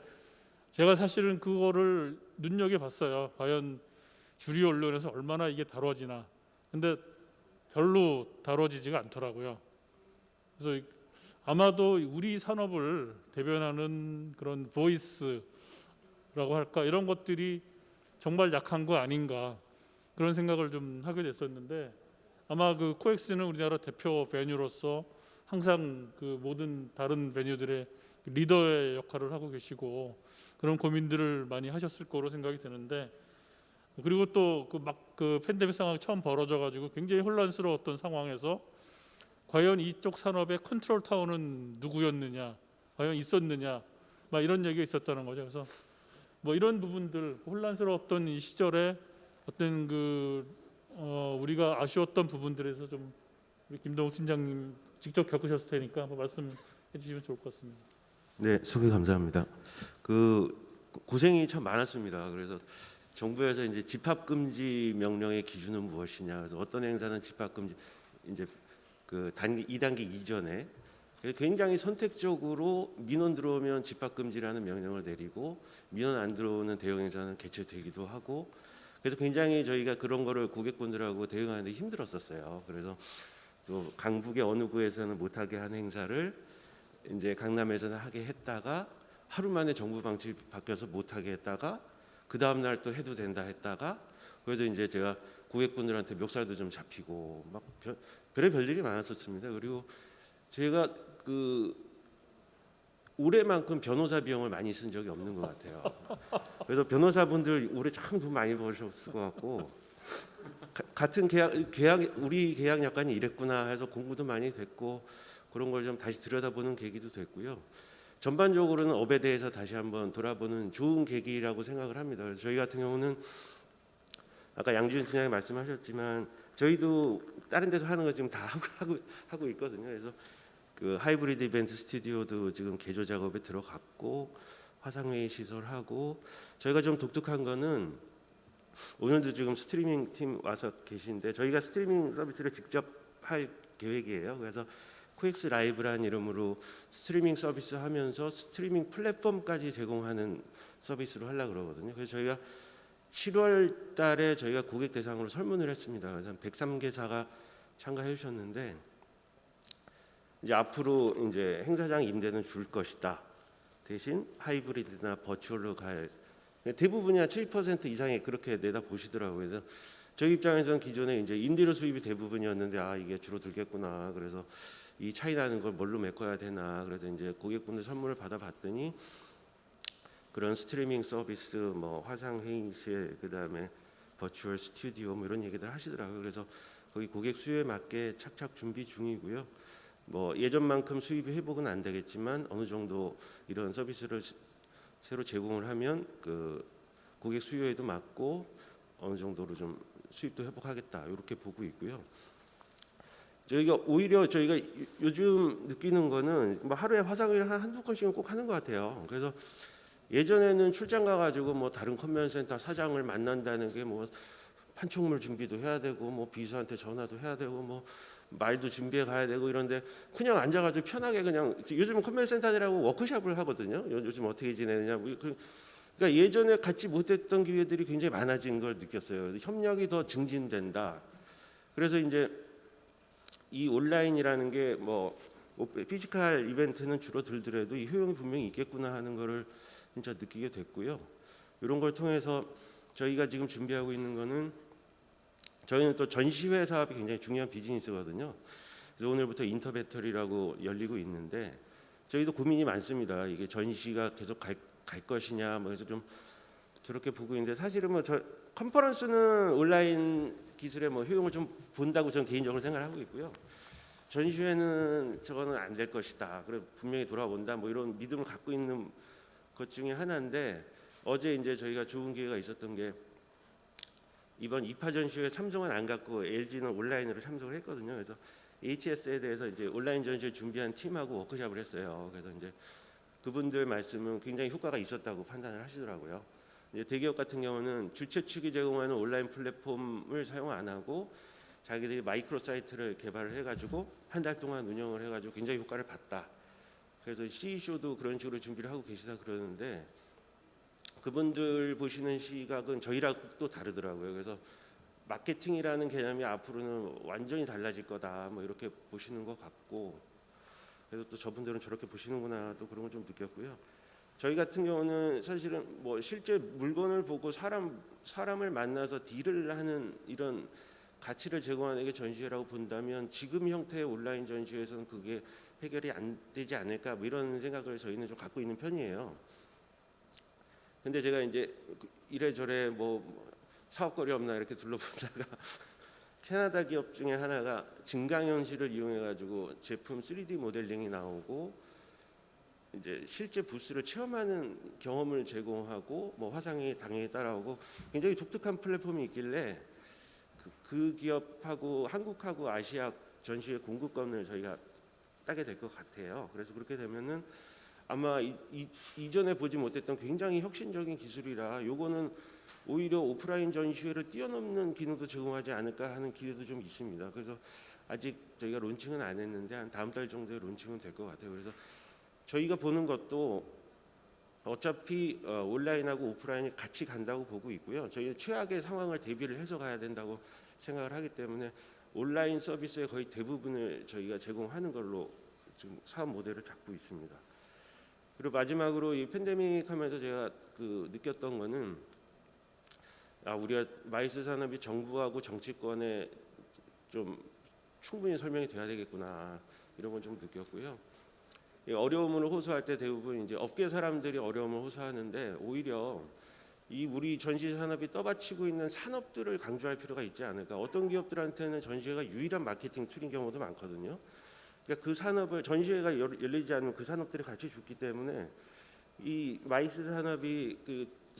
제가 사실은 그거를 눈여겨봤어요. 과연 주류 언론에서 얼마나 이게 다뤄지나. 근데 별로 다뤄지지가 않더라고요. 그래서 아마도 우리 산업을 대변하는 그런 보이스라고 할까 이런 것들이 정말 약한 거 아닌가 그런 생각을 좀 하게 됐었는데 아마 그 코엑스는 우리나라 대표 베뉴로서 항상 그 모든 다른 베뉴들의 리더의 역할을 하고 계시고 그런 고민들을 많이 하셨을 거로 생각이 드는데 그리고 또 그 팬데믹 상황이 처음 벌어져 가지고 굉장히 혼란스러웠던 상황에서 과연 이쪽 산업의 컨트롤 타워는 누구였느냐, 과연 있었느냐, 막 이런 얘기가 있었다는 거죠. 그래서 이런 부분들 혼란스러웠던 이 시절에 어떤 우리가 아쉬웠던 부분들에서 좀 우리 김동욱 팀장님 직접 겪으셨을 테니까 한번 말씀해 주시면 좋을 것 같습니다. 네, 소개 감사합니다. 그 고생이 참 많았습니다. 그래서 정부에서 이제 집합 금지 명령의 기준은 무엇이냐, 그래서 어떤 행사는 집합 금지, 이제 그 단계 2단계 이전에 굉장히 선택적으로 민원 들어오면 집합 금지라는 명령을 내리고 민원 안 들어오는 대형 행사는 개최되기도 하고, 그래서 굉장히 저희가 그런 거를 고객분들하고 대응하는데 힘들었었어요. 그래서 또 강북의 어느 구에서는 못하게 한 행사를 이제 강남에서는 하게 했다가 하루 만에 정부 방침이 바뀌어서 못하게 했다가 그 다음 날 또 해도 된다 했다가, 그래서 이제 제가 고객분들한테 멱살도 좀 잡히고 막 별의별 일이 많았었습니다. 그리고 제가 그 올해만큼 변호사 비용을 많이 쓴 적이 없는 것 같아요. 그래서 변호사분들 올해 참 돈 많이 버셨을 것 같고, 같은 계약 우리 계약 약관이 이랬구나 해서 공부도 많이 됐고, 그런 걸 좀 다시 들여다보는 계기도 됐고요. 전반적으로는 업에 대해서 다시 한번 돌아보는 좋은 계기라고 생각을 합니다. 그래서 저희 같은 경우는 아까 양준현 팀장이 말씀하셨지만 저희도 다른 데서 하는 거 지금 다 하고 있거든요. 그래서 그 하이브리드 이벤트 스튜디오도 지금 개조 작업에 들어갔고, 화상회의 시설하고, 저희가 좀 독특한 거는 오늘도 지금 스트리밍 팀 와서 계신데 저희가 스트리밍 서비스를 직접 할 계획이에요. 그래서 코엑스 라이브라는 이름으로 스트리밍 서비스 하면서 스트리밍 플랫폼까지 제공하는 서비스로 하려고 그러거든요. 그래서 저희가 7월 달에 저희가 고객 대상으로 설문을 했습니다. 그래서 103개사가 참가해 주셨는데, 이제 앞으로 이제 행사장 임대는 줄 것이다. 대신 하이브리드나 버추얼로 갈, 대부분이 한 70% 이상이 그렇게 내다 보시더라고요. 그래서 저희 입장에서는 기존에 이제 임대료 수입이 대부분이었는데 이게 줄어들겠구나. 그래서 이 차이 나는 걸 뭘로 메꿔야 되나. 그래서 이제 고객분들 선물을 받아봤더니 그런 스트리밍 서비스, 뭐 화상 회의실, 그다음에 버추얼 스튜디오 뭐 이런 얘기들 하시더라고요. 그래서 거기 고객 수요에 맞게 착착 준비 중이고요. 뭐 예전만큼 수입이 회복은 안 되겠지만 어느 정도 이런 서비스를 새로 제공을 하면 그 고객 수요에도 맞고 어느 정도로 좀 수입도 회복하겠다 이렇게 보고 있고요. 저희가 오히려 저희가 요즘 느끼는 거는 뭐 하루에 화상회의를 한두 건씩은 꼭 하는 것 같아요. 그래서 예전에는 출장 가가지고 뭐 다른 컨벤션센터 사장을 만난다는 게 뭐 판촉물 준비도 해야 되고 뭐 비서한테 전화도 해야 되고 뭐 말도 준비해 가야 되고 이런데 그냥 앉아가지고 편하게 그냥 요즘 컨벤션센터들하고 워크숍을 하거든요. 요즘 어떻게 지내느냐. 그러니까 예전에 갖지 못했던 기회들이 굉장히 많아진 걸 느꼈어요. 협력이 더 증진된다. 그래서 이제 이 온라인이라는 게 뭐 피지컬 이벤트는 줄어들더라도 이 효용이 분명히 있겠구나 하는 거를 진짜 느끼게 됐고요. 이런 걸 통해서 저희가 지금 준비하고 있는 거는 저희는 또 전시회 사업이 굉장히 중요한 비즈니스거든요. 그래서 오늘부터 인터배터리라고 열리고 있는데 저희도 고민이 많습니다. 이게 전시가 계속 갈 것이냐, 뭐 그래서 좀 저렇게 보고 있는데 사실은 뭐 저 컨퍼런스는 온라인 기술의 뭐 효용을 좀 본다고 저는 개인적으로 생각하고 있고요. 전시회는 저거는 안 될 것이다. 그래 분명히 돌아온다. 뭐 이런 믿음을 갖고 있는 것 중에 하나인데 어제 이제 저희가 좋은 기회가 있었던 게 이번 2파 전시회 삼성은 안 갔고 LG는 온라인으로 참석을 했거든요. 그래서 HS에 대해서 이제 온라인 전시회 준비한 팀하고 워크숍을 했어요. 그래서 이제 그분들 말씀은 굉장히 효과가 있었다고 판단을 하시더라고요. 이제 대기업 같은 경우는 주최 측이 제공하는 온라인 플랫폼을 사용 안 하고 자기들이 마이크로 사이트를 개발을 해가지고 한 달 동안 운영을 해가지고 굉장히 효과를 봤다. 그래서 CE쇼도 그런 식으로 준비를 하고 계시다 그러는데 그분들 보시는 시각은 저희랑 또 다르더라고요. 그래서 마케팅이라는 개념이 앞으로는 완전히 달라질 거다. 뭐 이렇게 보시는 것 같고, 그래서 또 저분들은 저렇게 보시는구나 또 그런 걸 좀 느꼈고요. 저희 같은 경우는 사실은 뭐 실제 물건을 보고 사람을 만나서 딜을 하는 이런 가치를 제공하는 게 전시회라고 본다면 지금 형태의 온라인 전시회에서는 그게 해결이 안 되지 않을까 뭐 이런 생각을 저희는 좀 갖고 있는 편이에요. 근데 제가 이제 이래저래 뭐 사업거리 없나 이렇게 둘러보다가 캐나다 기업 중에 하나가 증강현실을 이용해 가지고 제품 3D 모델링이 나오고 이제 실제 부스를 체험하는 경험을 제공하고 뭐 화상이 당연히 따라오고 굉장히 독특한 플랫폼이 있길래 그 기업하고 한국하고 아시아 전시회 공급권을 저희가 따게 될 것 같아요. 그래서 그렇게 되면은 아마 이전에 보지 못했던 굉장히 혁신적인 기술이라 요거는 오히려 오프라인 전시회를 뛰어넘는 기능도 제공하지 않을까 하는 기대도 좀 있습니다. 그래서 아직 저희가 론칭은 안 했는데 한 다음 달 정도에 론칭은 될 것 같아요. 그래서 저희가 보는 것도 어차피 온라인하고 오프라인이 같이 간다고 보고 있고요. 저희는 최악의 상황을 대비를 해서 가야 된다고 생각을 하기 때문에 온라인 서비스의 거의 대부분을 저희가 제공하는 걸로 지금 사업 모델을 잡고 있습니다. 그리고 마지막으로 이 팬데믹 하면서 제가 느꼈던 거는 우리가 마이스 산업이 정부하고 정치권에 좀 충분히 설명이 돼야 되겠구나 이런 건 좀 느꼈고요. 이 어려움을 호소할 때 대부분 이제 업계 사람들이 어려움을 호소하는데 오히려 이 우리 전시 산업이 떠받치고 있는 산업들을 강조할 필요가 있지 않을까. 어떤 기업들한테는 전시회가 유일한 마케팅 툴인 경우도 많거든요. 그러니까 그 산업을 전시회가 열리지 않으면 그 산업들이 같이 죽기 때문에 이 마이스 산업이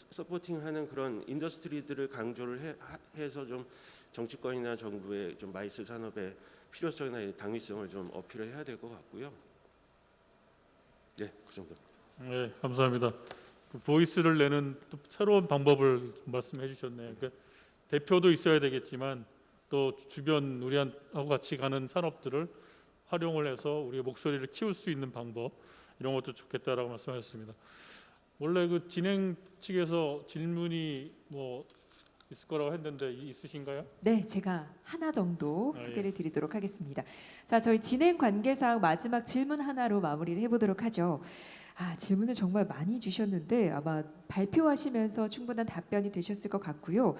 서포팅하는 그런 인더스트리들을 강조를 해서 좀 정치권이나 정부의 좀 마이스 산업의 필요성이나 당위성을 좀 어필을 해야 될 것 같고요. 네, 그 정도. 네, 감사합니다. 그 보이스를 내는 또 새로운 방법을 말씀해 주셨네요. 그러니까 대표도 있어야 되겠지만 또 주변 우리하고 같이 가는 산업들을 활용을 해서 우리의 목소리를 키울 수 있는 방법 이런 것도 좋겠다라고 말씀하셨습니다. 원래 그 진행 측에서 질문이 뭐 있을 거라고 했는데 있으신가요? 네, 제가 하나 정도 아, 소개를 드리도록 하겠습니다. 자, 저희 진행 관계상 마지막 질문 하나로 마무리를 해보도록 하죠. 질문을 정말 많이 주셨는데 아마 발표하시면서 충분한 답변이 되셨을 것 같고요.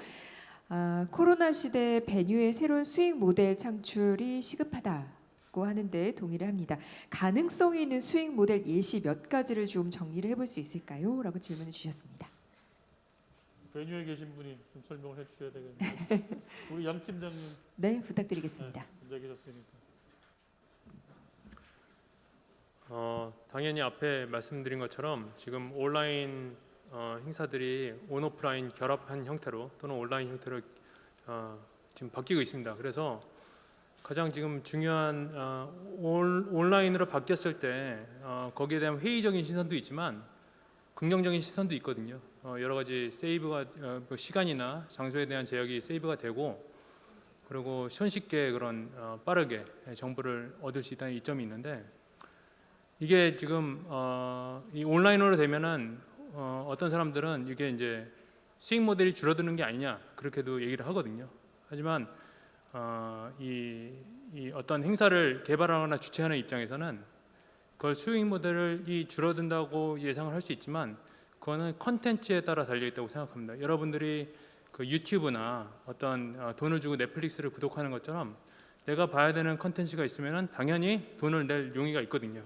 코로나 시대 베뉴의 새로운 수익 모델 창출이 시급하다고 하는데 동의를 합니다. 가능성이 있는 수익 모델 예시 몇 가지를 좀 정리를 해볼 수 있을까요? 라고 질문을 주셨습니다. 베뉴에 계신 분이 좀 설명을 해주셔야 되겠는데 우리 양 팀장님 네, 부탁드리겠습니다. 앉아 계셨으니까. 당연히 앞에 말씀드린 것처럼 지금 온라인 행사들이 온오프라인 결합한 형태로 또는 온라인 형태로 지금 바뀌고 있습니다. 그래서 가장 지금 중요한 온라인으로 바뀌었을 때 거기에 대한 회의적인 시선도 있지만 긍정적인 시선도 있거든요. 여러 가지 세이브가 시간이나 장소에 대한 제약이 세이브가 되고 그리고 손쉽게 그런 빠르게 정보를 얻을 수 있다는 이점이 있는데 이게 지금 이 온라인으로 되면은 어떤 사람들은 이게 이제 수익 모델이 줄어드는 게 아니냐 그렇게도 얘기를 하거든요. 하지만 이 어떤 행사를 개발하거나 주최하는 입장에서는 그걸 수익 모델이 줄어든다고 예상을 할 수 있지만 그거는 컨텐츠에 따라 달려 있다고 생각합니다. 여러분들이 그 유튜브나 어떤 돈을 주고 넷플릭스를 구독하는 것처럼 내가 봐야 되는 컨텐츠가 있으면은 당연히 돈을 낼 용의가 있거든요.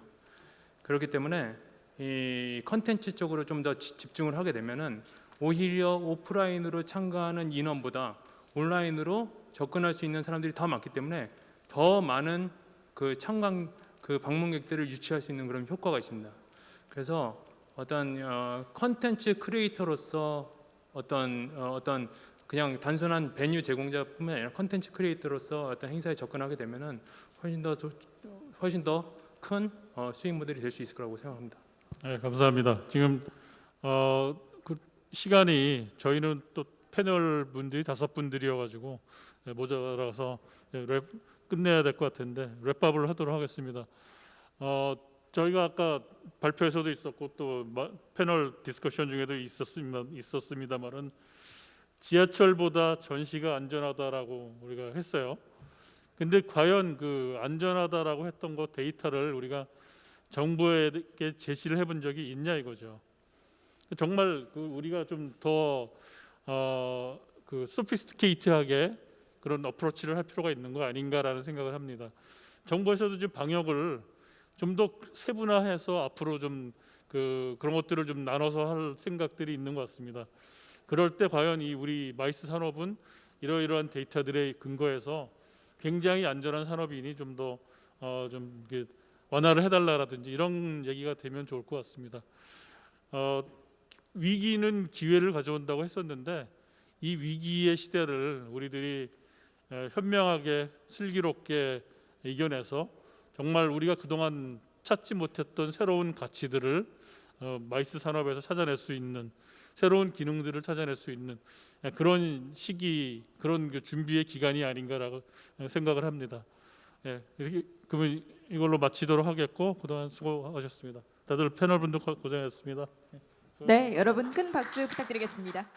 그렇기 때문에 이 컨텐츠 쪽으로 좀 더 집중을 하게 되면은 오히려 오프라인으로 참가하는 인원보다 온라인으로 접근할 수 있는 사람들이 더 많기 때문에 더 많은 그 방문객들을 유치할 수 있는 그런 효과가 있습니다. 그래서 어떤 컨텐츠 크리에이터로서 어떤 그냥 단순한 베뉴 제공자뿐만 아니라 컨텐츠 크리에이터로서 어떤 행사에 접근하게 되면은 훨씬 더 큰 수익 모델이 될 수 있을 거라고 생각합니다. 네, 감사합니다. 지금 그 시간이 저희는 또 패널 분들이 5분들이어가지고 모자라서 끝내야 될 것 같은데 랩업을 하도록 하겠습니다. 저희가 아까 발표에서도 있었고 또 패널 디스커션 중에도 있었습니다만은 지하철보다 전시가 안전하다라고 우리가 했어요. 근데 과연 그 안전하다라고 했던 거 데이터를 우리가 정부에게 제시를 해본 적이 있냐 이거죠. 정말 우리가 좀 더 소피스티케이트하게 그런 어프로치를 할 필요가 있는 거 아닌가라는 생각을 합니다. 정부에서도 지금 방역을 좀 더 세분화해서 앞으로 좀 그런 것들을 좀 나눠서 할 생각들이 있는 것 같습니다. 그럴 때 과연 우리 마이스 산업은 이러이러한 데이터들에 근거해서 굉장히 안전한 산업이니 좀 더 완화를 해달라라든지 이런 얘기가 되면 좋을 것 같습니다. 위기는 기회를 가져온다고 했었는데 이 위기의 시대를 우리들이 현명하게 슬기롭게 이겨내서 정말 우리가 그동안 찾지 못했던 새로운 가치들을 마이스 산업에서 찾아낼 수 있는 새로운 기능들을 찾아낼 수 있는 그런 시기, 그런 그 준비의 기간이 아닌가라고 생각을 합니다. 예, 이렇게 그러면 이걸로 마치도록 하겠고 그동안 수고하셨습니다. 다들 패널분들 고생하셨습니다. 네, 여러분 큰 박수 부탁드리겠습니다.